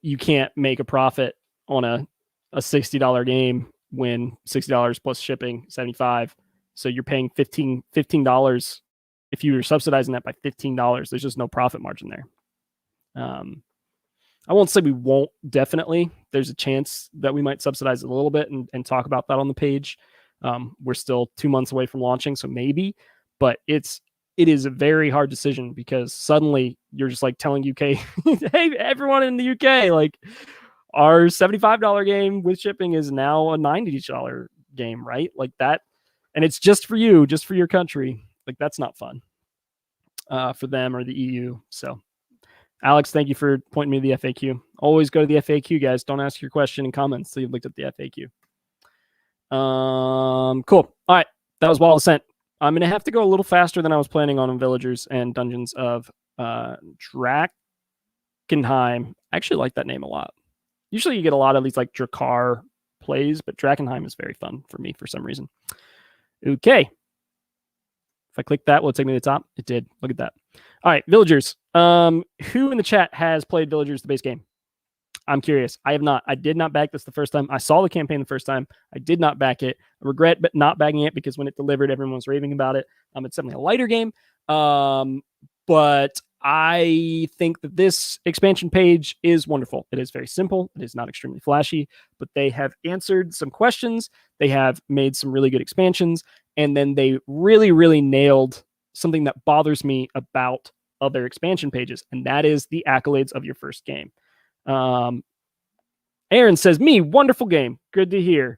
you can't make a profit on a $60 game when $60 plus shipping $75. So you're paying $15. If you're subsidizing that by $15, there's just no profit margin there. I won't say we won't, definitely. There's a chance that we might subsidize it a little bit and talk about that on the page. We're still 2 months away from launching, so maybe. But it is a very hard decision because suddenly you're just like telling UK, hey, everyone in the UK, like our $75 game with shipping is now a $90 game, right? Like that. And it's just for you, just for your country. Like that's not fun for them or the EU. So Alex, thank you for pointing me to the FAQ. Always go to the FAQ, guys. Don't ask your question in comments until you've looked at the FAQ. Cool. All right. That was Wall Assent. I'm going to have to go a little faster than I was planning on Villagers and Dungeons of Drakkenheim. I actually like that name a lot. Usually you get a lot of these like Drakkar plays, but Drakkenheim is very fun for me for some reason. Okay. If I click that, will it take me to the top? It did. Look at that. All right, Villagers. Who in the chat has played Villagers, the base game? I'm curious. I have not. I did not back this the first time. I saw the campaign the first time. I did not back it. I regret not backing it because when it delivered, everyone was raving about it. It's definitely a lighter game. But I think that this expansion page is wonderful. It is very simple. It is not extremely flashy, but they have answered some questions. They have made some really good expansions. And then they really, really nailed something that bothers me about other expansion pages, and that is the accolades of your first game. Aaron says, me, wonderful game. Good to hear.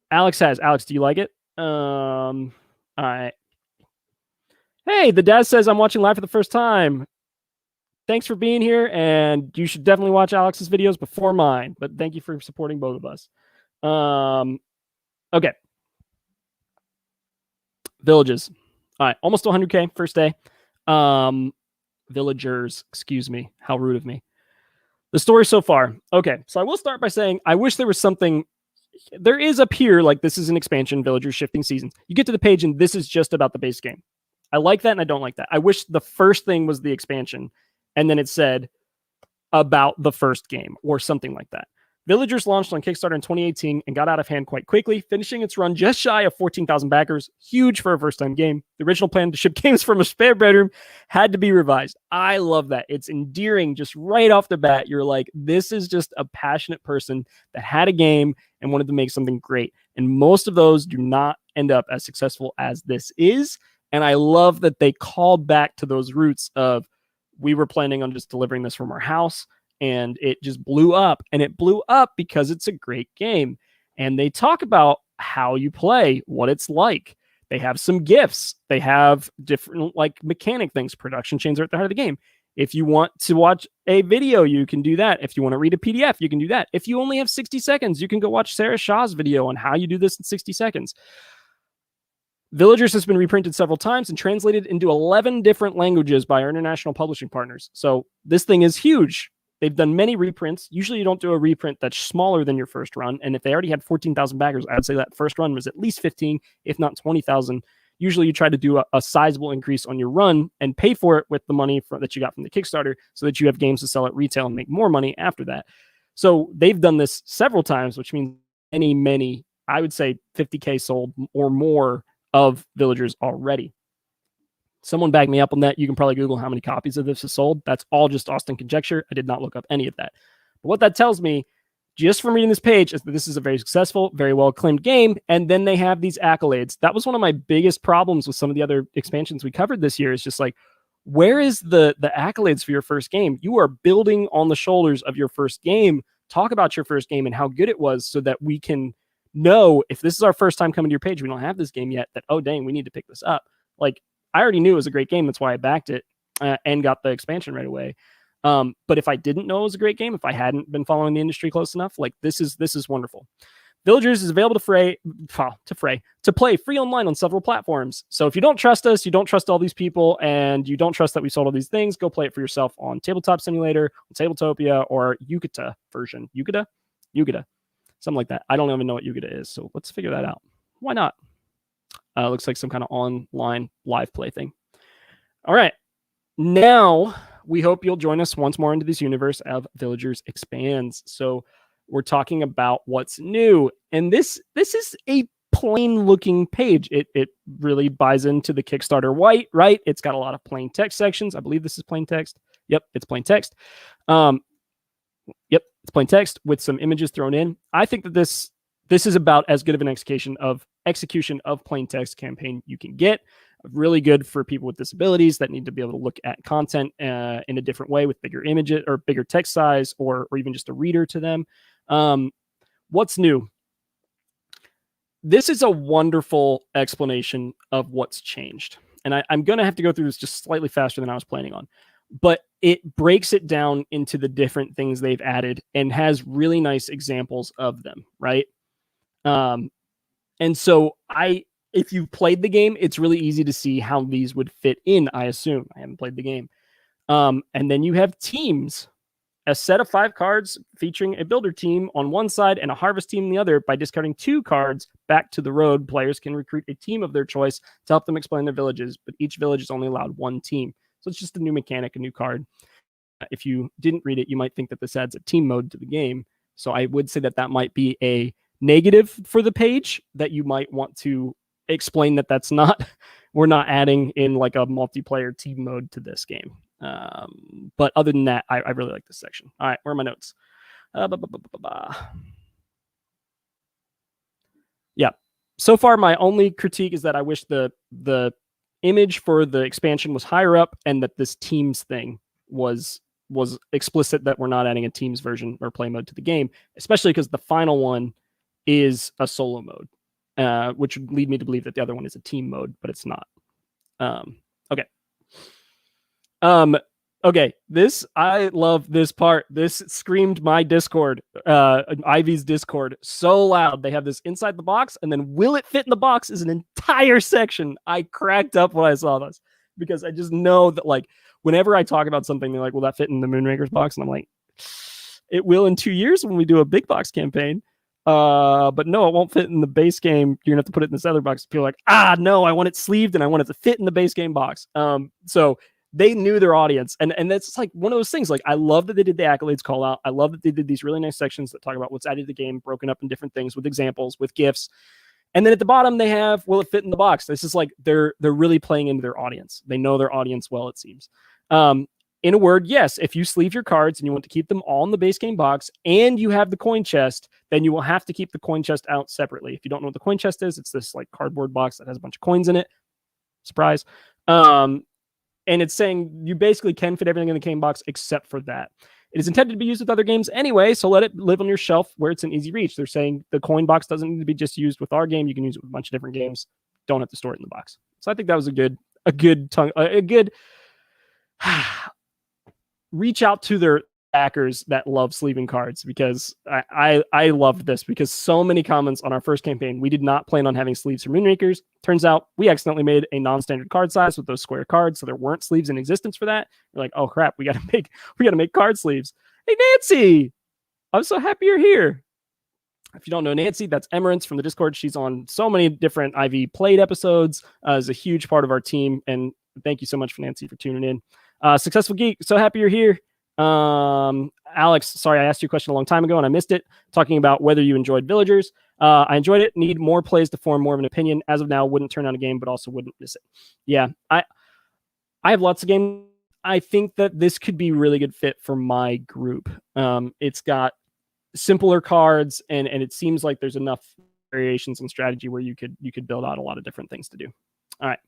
Alex, do you like it? All right. Hey, the dad says, I'm watching live for the first time. Thanks for being here, and you should definitely watch Alex's videos before mine, but thank you for supporting both of us. Okay. Villages. All right, almost 100K first day. Villagers, excuse me. How rude of me. The story so far. Okay, so I will start by saying I wish there was something. There is up here, like this is an expansion, Villagers Shifting Seasons. You get to the page and this is just about the base game. I like that and I don't like that. I wish the first thing was the expansion and then it said about the first game or something like that. Villagers launched on Kickstarter in 2018 and got out of hand quite quickly, finishing its run just shy of 14,000 backers. Huge for a first-time game. The original plan to ship games from a spare bedroom had to be revised. I love that. It's endearing just right off the bat. You're like, this is just a passionate person that had a game and wanted to make something great. And most of those do not end up as successful as this is. And I love that they called back to those roots of, we were planning on just delivering this from our house. And it just blew up. And it blew up because it's a great game. And they talk about how you play, what it's like. They have some gifts. They have different like mechanic things. Production chains are at the heart of the game. If you want to watch a video, you can do that. If you want to read a PDF, you can do that. If you only have 60 seconds, you can go watch Sarah Shaw's video on how you do this in 60 seconds. Villagers has been reprinted several times and translated into 11 different languages by our international publishing partners. So this thing is huge. They've done many reprints. Usually you don't do a reprint that's smaller than your first run. And if they already had 14,000 backers, I'd say that first run was at least 15, if not 20,000. Usually you try to do a sizable increase on your run and pay for it with the money that you got from the Kickstarter so that you have games to sell at retail and make more money after that. So they've done this several times, which means many, I would say 50K sold or more of Villagers already. Someone back me up on that. You can probably Google how many copies of this is sold. That's all just Austin conjecture. I did not look up any of that. But what that tells me, just from reading this page, is that this is a very successful, very well-acclaimed game, and then they have these accolades. That was one of my biggest problems with some of the other expansions we covered this year, is just like, where is the accolades for your first game? You are building on the shoulders of your first game. Talk about your first game and how good it was so that we can know if this is our first time coming to your page, we don't have this game yet, that, oh, dang, we need to pick this up. Like, I already knew it was a great game. That's why I backed it and got the expansion right away. But if I didn't know it was a great game, if I hadn't been following the industry close enough, like this is wonderful. Villagers is available to play free online on several platforms. So if you don't trust us, you don't trust all these people, and you don't trust that we sold all these things, go play it for yourself on Tabletop Simulator, on Tabletopia, or Yucata version. Yucata, something like that. I don't even know what Yucata is, so let's figure that out. Why not? Looks like some kind of online live play thing. All right. Now, we hope you'll join us once more into this universe of Villagers Expands. So we're talking about what's new. And this is a plain-looking page. It really buys into the Kickstarter white, right? It's got a lot of plain text sections. I believe this is plain text. Yep, it's plain text. Yep, it's plain text with some images thrown in. I think that this is about as good of an execution of plain text campaign you can get. Really good for people with disabilities that need to be able to look at content in a different way with bigger images or bigger text size, or even just a reader to them. What's new? This is a wonderful explanation of what's changed. And I'm going to have to go through this just slightly faster than I was planning on. But it breaks it down into the different things they've added and has really nice examples of them, right? And so if you've played the game, it's really easy to see how these would fit in, I assume. I haven't played the game. And then you have teams, a set of 5 cards featuring a builder team on one side and a harvest team on the other. By discarding 2 cards back to the road, players can recruit a team of their choice to help them explain their villages, but each village is only allowed 1 team. So it's just a new mechanic, a new card. If you didn't read it, you might think that this adds a team mode to the game. So I would say that might be a negative for the page, that you might want to explain that that's not, we're not adding in like a multiplayer team mode to this game. But other than that, I really like this section. All right, where are my notes? Yeah. So far, my only critique is that I wish the image for the expansion was higher up, and that this teams thing was explicit, that we're not adding a teams version or play mode to the game, especially because the final one is a solo mode, which would lead me to believe that the other one is a team mode, but it's not. Okay. Okay, I love this part. This screamed my Discord, Ivy's Discord, so loud. They have this inside the box, and then will it fit in the box is an entire section. I cracked up when I saw this, because I just know that, like, whenever I talk about something, they're like, will that fit in the Moonrakers box? And I'm like, it will in 2 years when we do a big box campaign. But no, it won't fit in the base game. You're gonna have to put it in this other box. People are like, no, I want it sleeved and I want it to fit in the base game box. So they knew their audience, and that's like one of those things. Like, I love that they did the accolades call out. I love that they did these really nice sections that talk about what's added to the game, broken up in different things with examples, with gifts. And then at the bottom they have, will it fit in the box? This is like they're really playing into their audience. They know their audience well, it seems. In a word, yes, if you sleeve your cards and you want to keep them all in the base game box and you have the coin chest, then you will have to keep the coin chest out separately. If you don't know what the coin chest is, it's this like cardboard box that has a bunch of coins in it. Surprise. And it's saying you basically can fit everything in the game box except for that. It is intended to be used with other games anyway, so let it live on your shelf where it's an easy reach. They're saying the coin box doesn't need to be just used with our game. You can use it with a bunch of different games. Don't have to store it in the box. So I think that was a good reach out to their backers that love sleeving cards, because I loved this, because so many comments on our first campaign, we did not plan on having sleeves for Moonrakers. Turns out we accidentally made a non-standard card size with those square cards, so there weren't sleeves in existence for that. We're like, oh crap, we gotta make card sleeves. Hey, Nancy, I'm so happy you're here. If you don't know Nancy, that's Emerance from the Discord. She's on so many different IV played episodes, is a huge part of our team. And thank you so much for Nancy for tuning in. Successful Geek, so happy you're here. Alex, sorry, I asked you a question a long time ago and I missed it, talking about whether you enjoyed Villagers. I enjoyed it. Need more plays to form more of an opinion. As of now, wouldn't turn on a game, but also wouldn't miss it. Yeah, I have lots of games. I think that this could be a really good fit for my group. It's got simpler cards, and it seems like there's enough variations in strategy where you could build out a lot of different things to do. All right.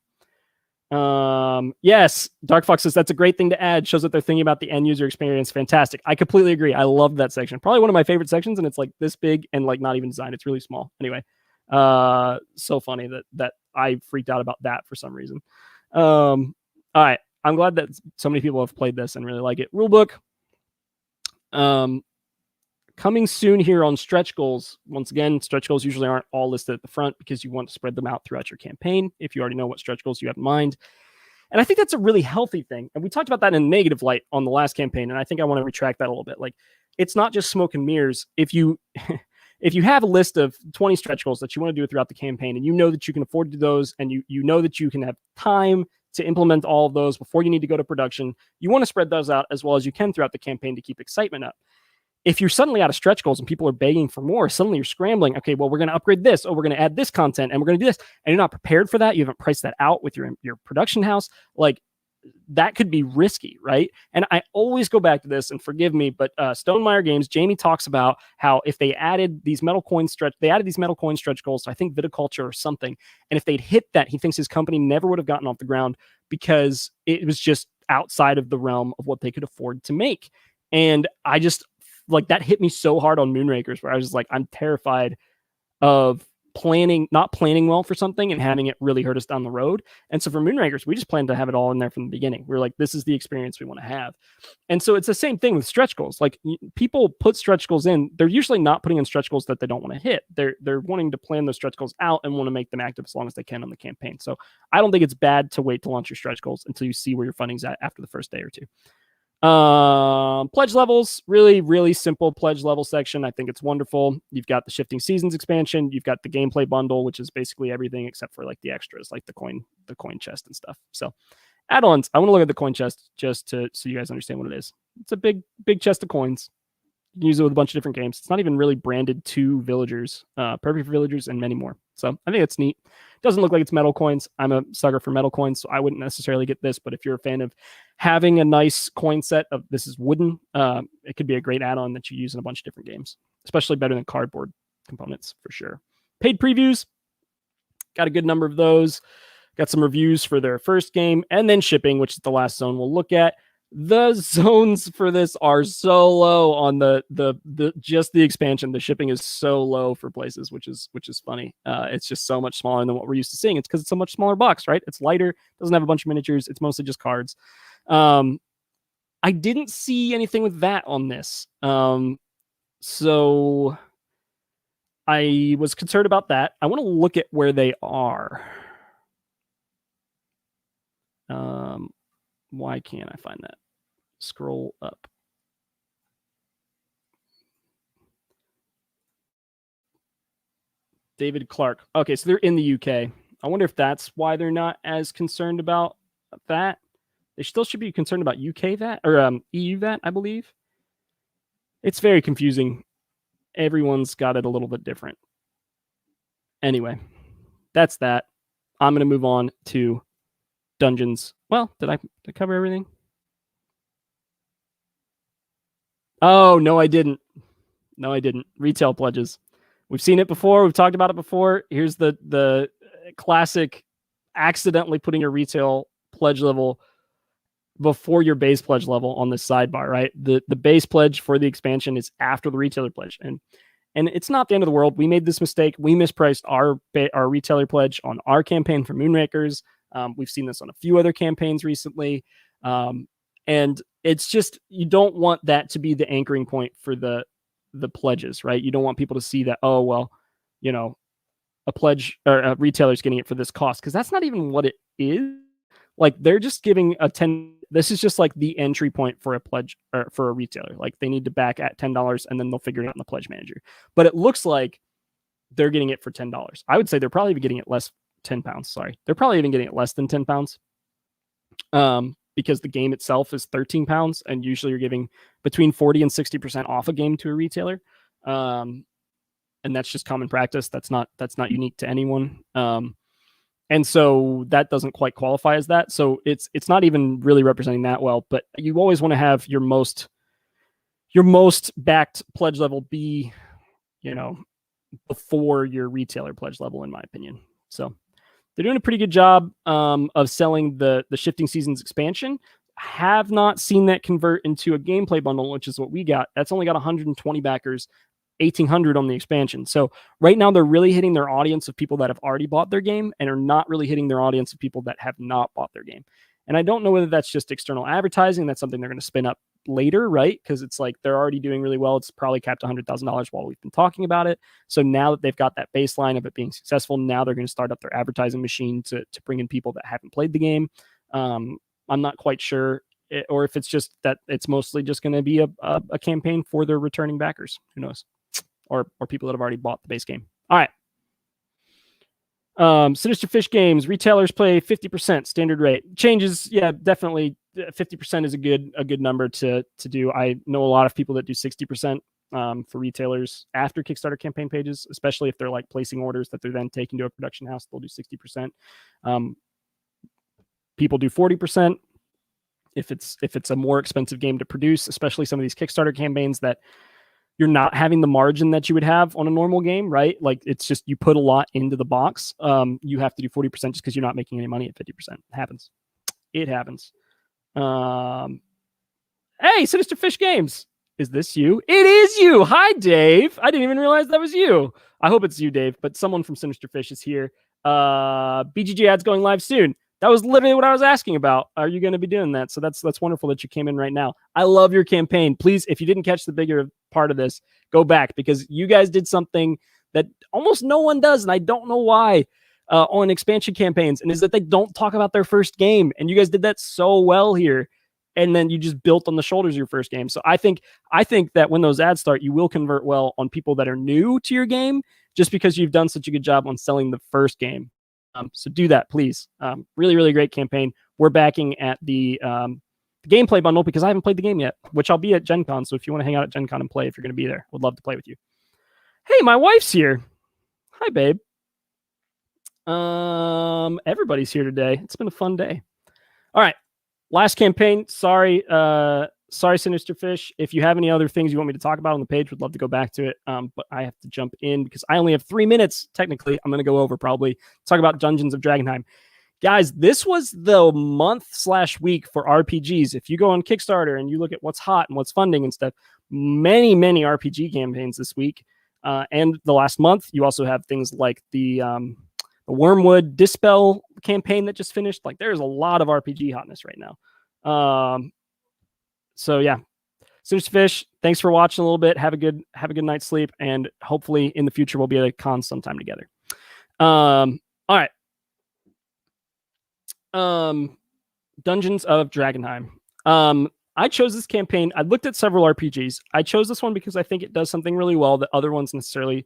Yes, Dark Fox says that's a great thing to add. Shows that they're thinking about the end user experience. Fantastic. I completely agree. I love that section. Probably one of my favorite sections, and it's like this big and like not even designed. It's really small. Anyway, so funny that I freaked out about that for some reason. All right. I'm glad that so many people have played this and really like it. Rulebook. Coming soon here on stretch goals. Once again, stretch goals usually aren't all listed at the front because you want to spread them out throughout your campaign if you already know what stretch goals you have in mind. And I think that's a really healthy thing. And we talked about that in a negative light on the last campaign. And I think I want to retract that a little bit. Like, it's not just smoke and mirrors. If you if you have a list of 20 stretch goals that you want to do throughout the campaign, and you know that you can afford to do those, and you know that you can have time to implement all of those before you need to go to production, you want to spread those out as well as you can throughout the campaign to keep excitement up. If you're suddenly out of stretch goals and people are begging for more, suddenly you're scrambling. Okay, well, we're going to upgrade this. Oh, we're going to add this content and we're going to do this. And you're not prepared for that. You haven't priced that out with your production house. Like, that could be risky, right? And I always go back to this, and forgive me, but Stonemeyer Games, Jamie talks about how if they added these metal coin stretch goals, so I think viticulture or something, and if they'd hit that, he thinks his company never would have gotten off the ground because it was just outside of the realm of what they could afford to make. And I just, like, that hit me so hard on Moonrakers, where I was just like, I'm terrified of not planning well for something and having it really hurt us down the road. And so for Moonrakers, we just planned to have it all in there from the beginning. We're like, this is the experience we want to have. And so it's the same thing with stretch goals. Like, people put stretch goals in, they're usually not putting in stretch goals that they don't want to hit. They're wanting to plan those stretch goals out and want to make them active as long as they can on the campaign. So I don't think it's bad to wait to launch your stretch goals until you see where your funding's at after the first day or two. Pledge levels, really, really simple pledge level section. I think it's wonderful. You've got the Shifting Seasons expansion. You've got the gameplay bundle, which is basically everything except for like the extras, like the coin chest and stuff. So add-ons. I want to look at the coin chest just so you guys understand what it is. It's a big chest of coins. You can use it with a bunch of different games. It's not even really branded to Villagers, perfect for Villagers and many more. So I think it's neat. Doesn't look like it's metal coins. I'm a sucker for metal coins, so I wouldn't necessarily get this. But if you're a fan of having a nice coin set of this is wooden, it could be a great add-on that you use in a bunch of different games, especially better than cardboard components for sure. Paid previews, got a good number of those. Got some reviews for their first game, and then shipping, which is the last zone we'll look at. The zones for this are so low on the just the expansion. The shipping is so low for places, which is funny. It's just so much smaller than what we're used to seeing. It's because it's a much smaller box, right? It's lighter, doesn't have a bunch of miniatures. It's mostly just cards. I didn't see anything with that on this, so I was concerned about that. I want to look at where they are. Why can't I find that? Scroll up. David Clark. Okay, so they're in the UK. I wonder if that's why they're not as concerned about that. They still should be concerned about UK VAT or EU VAT, I believe. It's very confusing. Everyone's got it a little bit different. Anyway, that's that. I'm going to move on to Dungeons. Well, did I cover everything? Oh, no, I didn't. No, I didn't. Retail pledges. We've seen it before. We've talked about it before. Here's the classic accidentally putting your retail pledge level before your base pledge level on this sidebar, right? The base pledge for the expansion is after the retailer pledge. And it's not the end of the world. We made this mistake. We mispriced our retailer pledge on our campaign for Moonrakers. We've seen this on a few other campaigns recently. And it's just, you don't want that to be the anchoring point for the pledges, right? You don't want people to see that, oh, well, you know, a pledge or a retailer's getting it for this cost, because that's not even what it is. Like they're just giving a 10. This is just like the entry point for a pledge or for a retailer. Like they need to back at $10 and then they'll figure it out in the pledge manager. But it looks like they're getting it for $10. I would say they're probably getting it less. £10. Sorry, they're probably even getting it less than £10. Because the game itself is £13, and usually you're giving between 40 and 60% off a game to a retailer. And that's just common practice. That's not unique to anyone. And so that doesn't quite qualify as that. So it's not even really representing that well, but you always want to have your most backed pledge level be, before your retailer pledge level, in my opinion. So they're doing a pretty good job of selling the Shifting Seasons expansion. Have not seen that convert into a gameplay bundle, which is what we got. That's only got 120 backers, 1,800 on the expansion. So right now they're really hitting their audience of people that have already bought their game and are not really hitting their audience of people that have not bought their game. And I don't know whether that's just external advertising. That's something they're going to spin up later, right? Because it's like they're already doing really well. It's probably capped $100,000 while we've been talking about it. So now that they've got that baseline of it being successful, now they're going to start up their advertising machine to bring in people that haven't played the game. I'm not quite sure, or if it's just that it's mostly just going to be a campaign for their returning backers. Who knows? Or people that have already bought the base game. All right. Sinister Fish Games, retailers play 50% standard rate. Changes, yeah, definitely 50% is a good number to do. I know a lot of people that do 60% for retailers after Kickstarter campaign pages, especially if they're like placing orders that they're then taking to a production house, they'll do 60%. People do 40% if it's a more expensive game to produce, especially some of these Kickstarter campaigns that you're not having the margin that you would have on a normal game, right? Like it's just, you put a lot into the box. You have to do 40% just because you're not making any money at 50%. It happens. Hey, Sinister Fish Games. Is this you? It is you. Hi, Dave. I didn't even realize that was you. I hope it's you, Dave, but someone from Sinister Fish is here. BGG ads going live soon. That was literally what I was asking about. Are you going to be doing that? So that's wonderful that you came in right now. I love your campaign. Please, if you didn't catch the bigger part of this, go back, because you guys did something that almost no one does, and I don't know why, on expansion campaigns, and is that they don't talk about their first game. And you guys did that so well here. And then you just built on the shoulders of your first game. So I think that when those ads start, you will convert well on people that are new to your game, just because you've done such a good job on selling the first game. So do that, please. Really, really great campaign. We're backing at the gameplay bundle because I haven't played the game yet, which I'll be at Gen Con. So if you want to hang out at Gen Con and play, if you're going to be there, would love to play with you. Hey, my wife's here. Hi, babe. Everybody's here today. It's been a fun day. All right. Last campaign. Sorry, Sinister Fish. If you have any other things you want me to talk about on the page, would love to go back to it. But I have to jump in because I only have 3 minutes. Technically, I'm going to go over probably talk about Dungeons of Drakkenheim. Guys, this was the month/week for RPGs. If you go on Kickstarter and you look at what's hot and what's funding and stuff, many RPG campaigns this week. And the last month, you also have things like the Wormwood Dispel campaign that just finished. Like there's a lot of RPG hotness right now. So yeah, Sinister Fish, thanks for watching a little bit. Have a good night's sleep, and hopefully in the future we'll be at a con sometime together. All right. Dungeons of Drakkenheim. I chose this campaign. I looked at several RPGs. I chose this one because I think it does something really well that other ones necessarily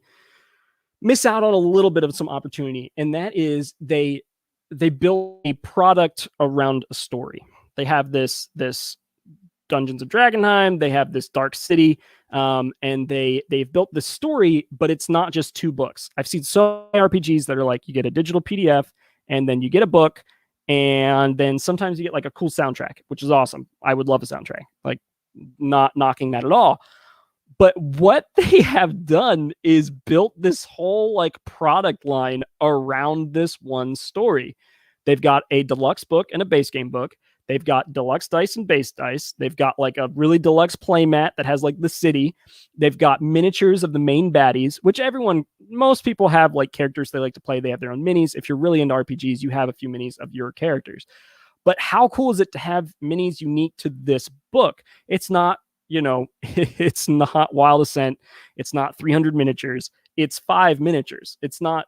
miss out on a little bit of some opportunity. And that is they build a product around a story. They have this Dungeons of Drakkenheim. They have this Dark City, and they've built this story, but it's not just 2 books. I've seen so many RPGs that are like, you get a digital PDF, and then you get a book, and then sometimes you get like a cool soundtrack, which is awesome. I would love a soundtrack, like not knocking that at all. But what they have done is built this whole like product line around this one story. They've got a deluxe book and a base game book. They've got deluxe dice and base dice. They've got like a really deluxe playmat that has like the city. They've got miniatures of the main baddies, which most people have like characters they like to play. They have their own minis. If you're really into RPGs, you have a few minis of your characters. But how cool is it to have minis unique to this book? It's not, it's not Wild Assent. It's not 300 miniatures. It's 5 miniatures. It's not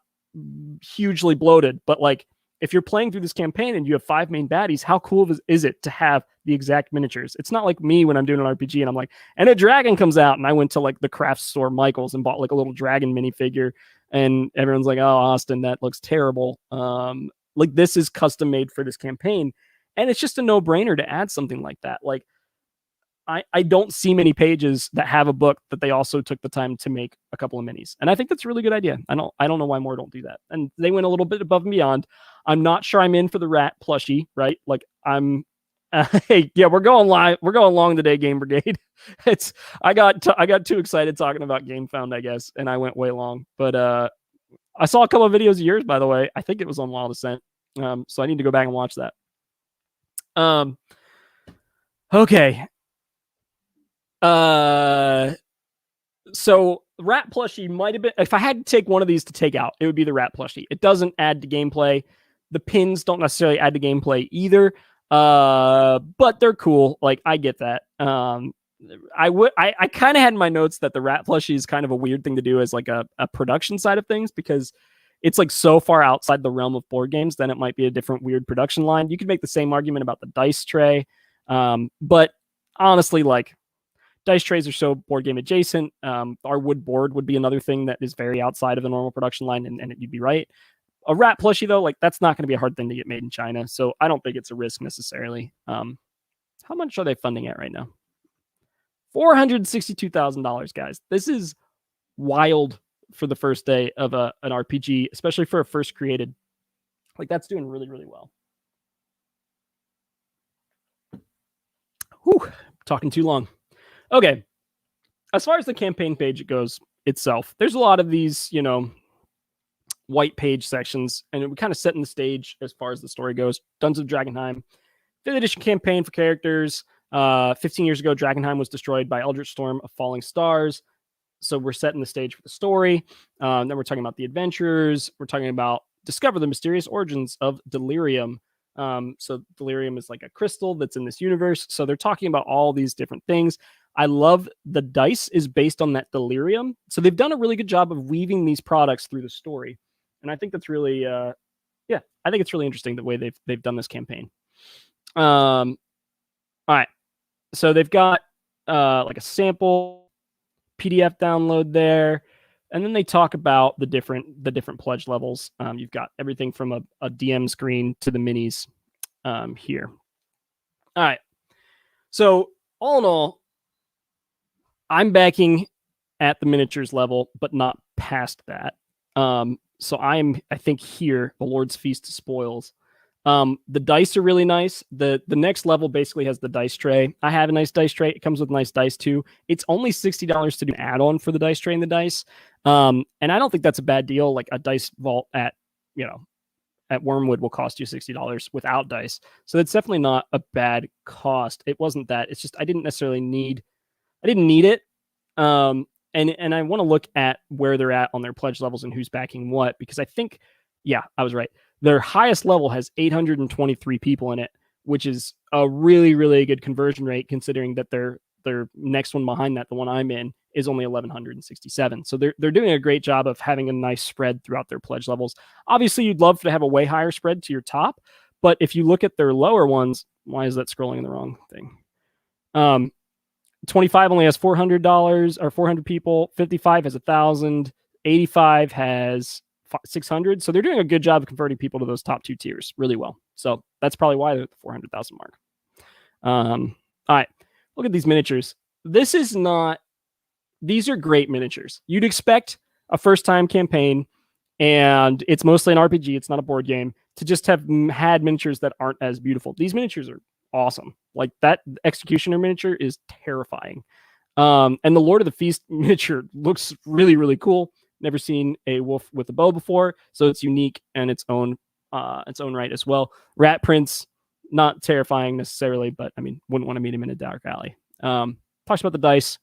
hugely bloated, but like if you're playing through this campaign and you have 5 main baddies, how cool is it to have the exact miniatures? It's not like me when I'm doing an RPG and I'm like, and a dragon comes out, and I went to like the craft store Michael's and bought like a little dragon minifigure, and everyone's like, oh, Austin, that looks terrible. Like this is custom made for this campaign, and it's just a no-brainer to add something like that. Like I don't see many pages that have a book that they also took the time to make a couple of minis. And I think that's a really good idea. I don't know why more don't do that. And they went a little bit above and beyond. I'm not sure I'm in for the rat plushie, right? Like I'm hey, yeah, we're going live. We're going long today, Game Brigade. I got too excited talking about Gamefound, I guess, and I went way long. But I saw a couple of videos of yours, by the way. I think it was on Wild Assent. So I need to go back and watch that. Okay. So rat plushie might have been, if I had to take one of these to take out, it would be the rat plushie. It doesn't add to gameplay. The pins don't necessarily add to gameplay either. But they're cool. Like I get that. I kind of had in my notes that the rat plushie is kind of a weird thing to do as like a production side of things, because it's like so far outside the realm of board games, then it might be a different weird production line. You could make the same argument about the dice tray. But honestly, like, dice trays are so board game adjacent. Our wood board would be another thing that is very outside of the normal production line, and you'd be right. A rat plushie, though, like that's not going to be a hard thing to get made in China, so I don't think it's a risk necessarily. How much are they funding at right now? $462,000, guys. This is wild for the first day of an RPG, especially for a first created. Like that's doing really, really well. Whew, talking too long. Okay, as far as the campaign page goes itself, there's a lot of these, white page sections, and it kind of setting the stage as far as the story goes. Dungeons of Drakkenheim, 5th edition campaign for characters. 15 years ago, Drakkenheim was destroyed by Eldritch Storm of falling stars. So we're setting the stage for the story. Then we're talking about the adventurers. We're talking about discover the mysterious origins of delirium. So delirium is like a crystal that's in this universe. So they're talking about all these different things. I love the dice is based on that delirium. So they've done a really good job of weaving these products through the story. And I think that's really, I think it's really interesting the way they've done this campaign. All right. So they've got like a sample PDF download there. And then they talk about the different pledge levels. You've got everything from a DM screen to the minis here. All right. So all in all, I'm backing at the miniatures level, but not past that. So I think here, the Lord's Feast of Spoils. The dice are really nice. The next level basically has the dice tray. I have a nice dice tray. It comes with nice dice too. It's only $60 to do an add-on for the dice tray and the dice. And I don't think that's a bad deal. Like a dice vault at Wormwood will cost you $60 without dice. So that's definitely not a bad cost. It wasn't that. It's just I didn't need it. And I want to look at where they're at on their pledge levels and who's backing what, because I think, yeah, I was right. Their highest level has 823 people in it, which is a really, really good conversion rate, considering that their next one behind that, the one I'm in, is only 1,167. So they're doing a great job of having a nice spread throughout their pledge levels. Obviously, you'd love to have a way higher spread to your top, but if you look at their lower ones, why is that scrolling in the wrong thing? 25 only has $400 or 400 people. 55 has 1,000. 85 has 600. So they're doing a good job of converting people to those top two tiers really well. So that's probably why they're at the 400,000 mark. All right, look at these miniatures. These are great miniatures. You'd expect a first-time campaign, and it's mostly an RPG. It's not a board game, to just have had miniatures that aren't as beautiful. These miniatures are awesome. Like that Executioner miniature is terrifying. And the Lord of the Feast miniature looks really, really cool. Never seen a wolf with a bow before, so it's unique and its own right as well. Rat Prince, not terrifying necessarily, but I mean, wouldn't want to meet him in a dark alley. Talks about the dice.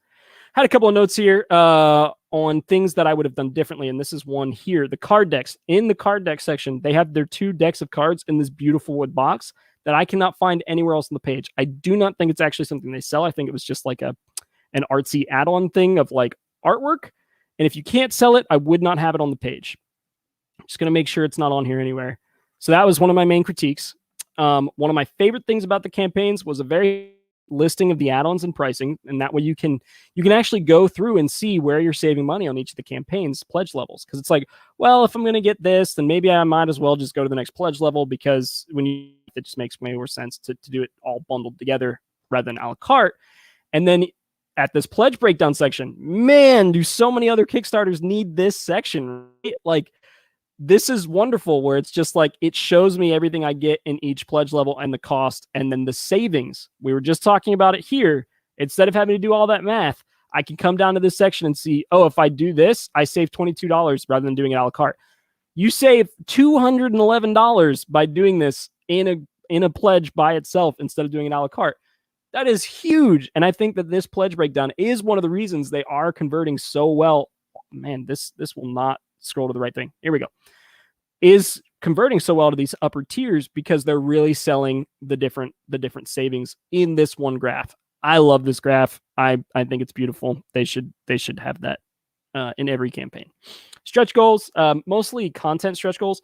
Had a couple of notes here on things that I would have done differently, and this is one here. The card decks. In the card deck section, they have their 2 decks of cards in this beautiful wood box that I cannot find anywhere else on the page. I do not think it's actually something they sell. I think it was just like an artsy add-on thing of like artwork. And if you can't sell it, I would not have it on the page. I'm just going to make sure it's not on here anywhere. So that was one of my main critiques. One of my favorite things about the campaigns was a very listing of the add-ons and pricing, and that way you can actually go through and see where you're saving money on each of the campaigns pledge levels, because it's like, well, if I'm going to get this, then maybe I might as well just go to the next pledge level, because it just makes way more sense to do it all bundled together rather than a la carte. And then at this pledge breakdown section, man, do so many other Kickstarters need this section, right? Like, this is wonderful, where it's just like, it shows me everything I get in each pledge level and the cost, and then the savings. We were just talking about it here. Instead of having to do all that math, I can come down to this section and see, oh, if I do this, I save $22 rather than doing it a la carte. You save $211 by doing this in a pledge by itself instead of doing it a la carte. That is huge. And I think that this pledge breakdown is one of the reasons they are converting so well. Man, this will not scroll to the right thing. Here we go. Is converting so well to these upper tiers because they're really selling the different savings in this one graph. I love this graph. I think it's beautiful. They should have that in every campaign. Stretch goals, mostly content stretch goals.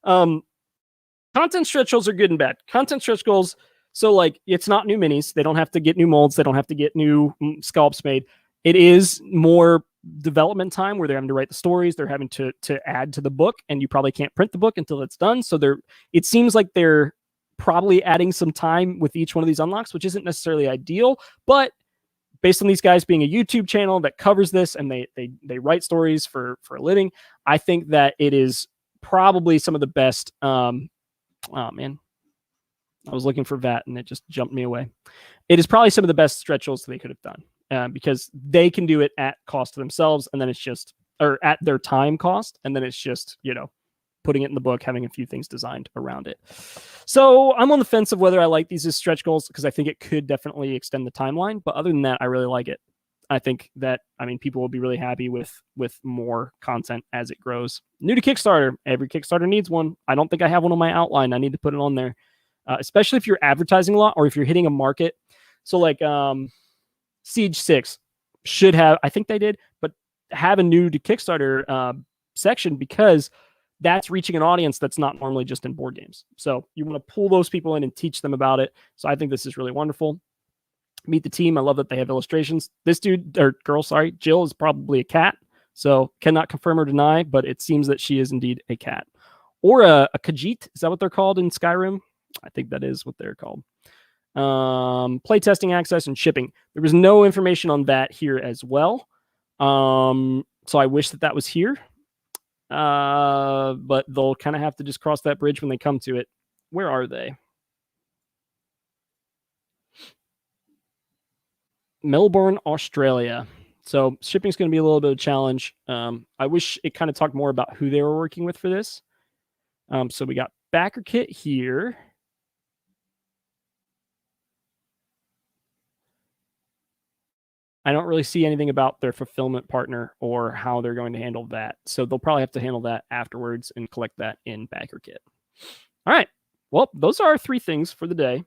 Content stretch goals are good and bad. Content stretch goals, so like, it's not new minis. They don't have to get new molds. They don't have to get new scalps made. It is more development time where they're having to write the stories. They're having to add to the book, and you probably can't print the book until it's done. So it seems like they're probably adding some time with each one of these unlocks, which isn't necessarily ideal, but based on these guys being a YouTube channel that covers this and they write stories for a living, I think that it is probably some of the best. Oh man, I was looking for VAT and it just jumped me away. It is probably some of the best stretch goals they could have done, because they can do it at cost to themselves, and then it's just, or at their time cost, and then it's just, putting it in the book, having a few things designed around it. So I'm on the fence of whether I like these as stretch goals, because I think it could definitely extend the timeline. But other than that, I really like it. I think that, people will be really happy with more content as it grows. New to Kickstarter. Every Kickstarter needs one. I don't think I have one on my outline. I need to put it on there, especially if you're advertising a lot or if you're hitting a market. So like Siege 6 should have, I think they did, but have a new to Kickstarter section, because that's reaching an audience that's not normally just in board games. So you want to pull those people in and teach them about it. So I think this is really wonderful. Meet the team. I love that they have illustrations. This dude, or girl, sorry, Jill, is probably a cat. So cannot confirm or deny, but it seems that she is indeed a cat. Or a Khajiit. Is that what they're called in Skyrim? I think that is what they're called. Playtesting access and shipping. There was no information on that here as well. So I wish that was here. But they'll kind of have to just cross that bridge when they come to it. Where are they? Melbourne, Australia. So shipping's going to be a little bit of a challenge. I wish it kind of talked more about who they were working with for this. So we got backer kit here. I don't really see anything about their fulfillment partner or how they're going to handle that. So they'll probably have to handle that afterwards and collect that in backer kit. All right. Well, those are our 3 things for the day.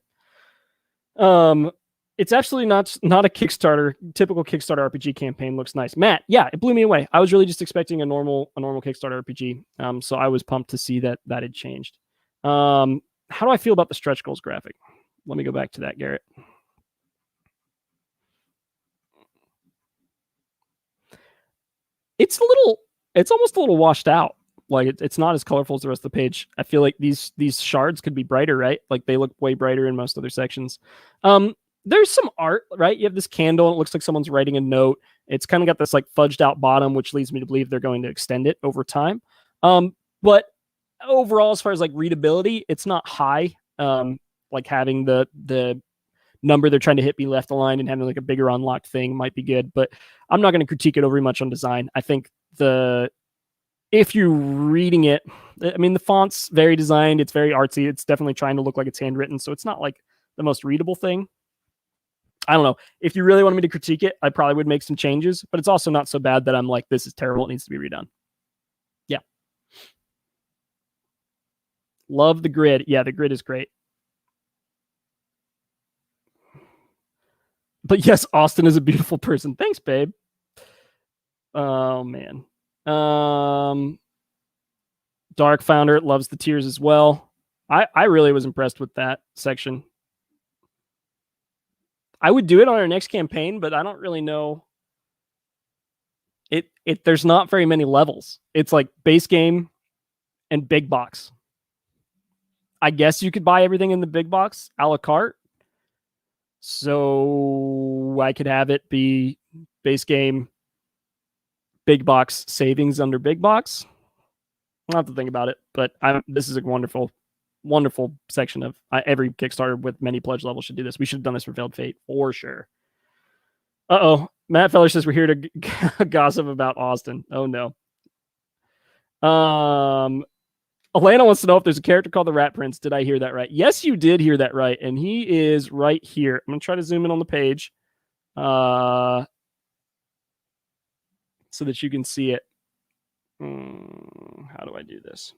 It's absolutely not a Kickstarter. Typical Kickstarter RPG campaign looks nice. Matt, yeah, it blew me away. I was really just expecting a normal Kickstarter RPG. So I was pumped to see that had changed. How do I feel about the stretch goals graphic? Let me go back to that, Garrett. It's almost a little washed out. Like it's not as colorful as the rest of the page. I feel like these shards could be brighter, right? Like they look way brighter in most other sections. There's some art, right? You have this candle and it looks like someone's writing a note. It's kind of got this like fudged out bottom, which leads me to believe they're going to extend it over time. But overall, as far as like readability, it's not high. Like having the number they're trying to hit be left aligned and having like a bigger unlocked thing might be good, but I'm not going to critique it overly much on design. I think if you're reading it, the font's very designed. It's very artsy. It's definitely trying to look like it's handwritten. So it's not like the most readable thing. I don't know. If you really wanted me to critique it, I probably would make some changes, but it's also not so bad that I'm like, this is terrible. It needs to be redone. Yeah. Love the grid. Yeah, the grid is great. But yes, Austin is a beautiful person. Thanks, babe. Oh, man. Dark Founder loves the tiers as well. I really was impressed with that section. I would do it on our next campaign, but I don't really know. There's not very many levels. It's like base game and big box. I guess you could buy everything in the big box a la carte. So I could have it be base game, big box, savings under big box. I'll have to think about it, but this is a wonderful, wonderful section of every Kickstarter with many pledge levels should do this. We should have done this for Veiled Fate for sure. Uh-oh. Matt Feller says we're here to gossip about Austin. Oh, no. Alana wants to know if there's a character called the Rat Prince. Did I hear that right? Yes, you did hear that right, and he is right here. I'm going to try to zoom in on the page so that you can see it. How do I do this?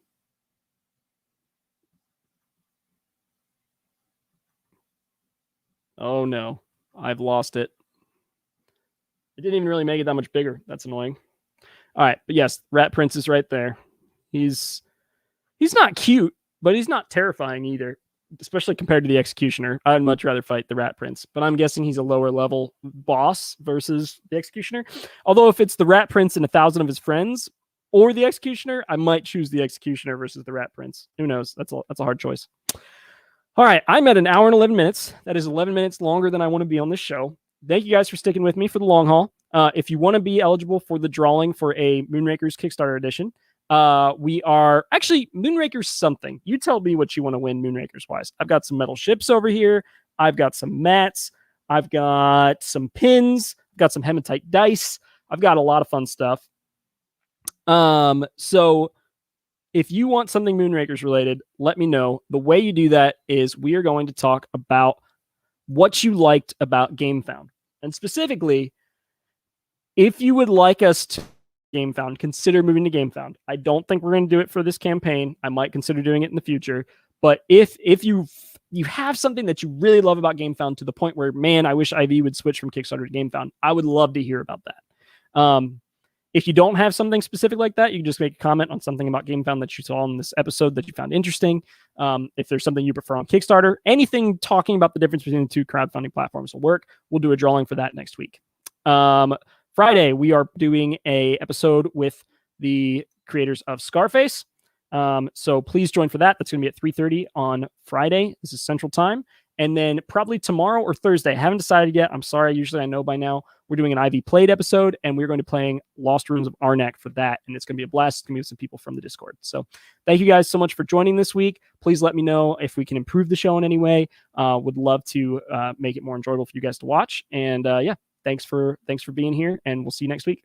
Oh, no. I've lost it. It didn't even really make it that much bigger. That's annoying. All right, but yes, Rat Prince is right there. He's not cute, but he's not terrifying either, especially compared to the Executioner. I'd much rather fight the Rat Prince, but I'm guessing he's a lower level boss versus the Executioner. Although if it's the Rat Prince and 1,000 of his friends or the Executioner, I might choose the Executioner versus the Rat Prince. Who knows? That's a hard choice. All right, I'm at 1 hour and 11 minutes. That is 11 minutes longer than I want to be on this show. Thank you guys for sticking with me for the long haul. If you want to be eligible for the drawing for a Moonrakers Kickstarter edition, we are actually Moonrakers something. You tell me what you want to win Moonrakers wise. I've got some metal ships over here. I've got some mats. I've got some pins. I've got some hematite dice. I've got a lot of fun stuff. So if you want something Moonrakers related, let me know. The way you do that is we are going to talk about what you liked about Gamefound. And specifically, if you would like us to Gamefound, consider moving to Gamefound. I don't think we're going to do it for this campaign. I might consider doing it in the future. But if you have something that you really love about Gamefound to the point where, man, I wish IV would switch from Kickstarter to Gamefound, I would love to hear about that. If you don't have something specific like that, you can just make a comment on something about Gamefound that you saw in this episode that you found interesting. If there's something you prefer on Kickstarter, anything talking about the difference between the two crowdfunding platforms will work. We'll do a drawing for that next week. Friday, we are doing a episode with the creators of Scarface. So please join for that. That's going to be at 3:30 on Friday. This is Central Time. And then probably tomorrow or Thursday, I haven't decided yet. I'm sorry. Usually I know by now. We're doing an IV Played episode, and we're going to be playing Lost Ruins of Arnak for that. And it's going to be a blast. It's going to be with some people from the Discord. So thank you guys so much for joining this week. Please let me know if we can improve the show in any way. Would love to make it more enjoyable for you guys to watch. And yeah, thanks for being here, and we'll see you next week.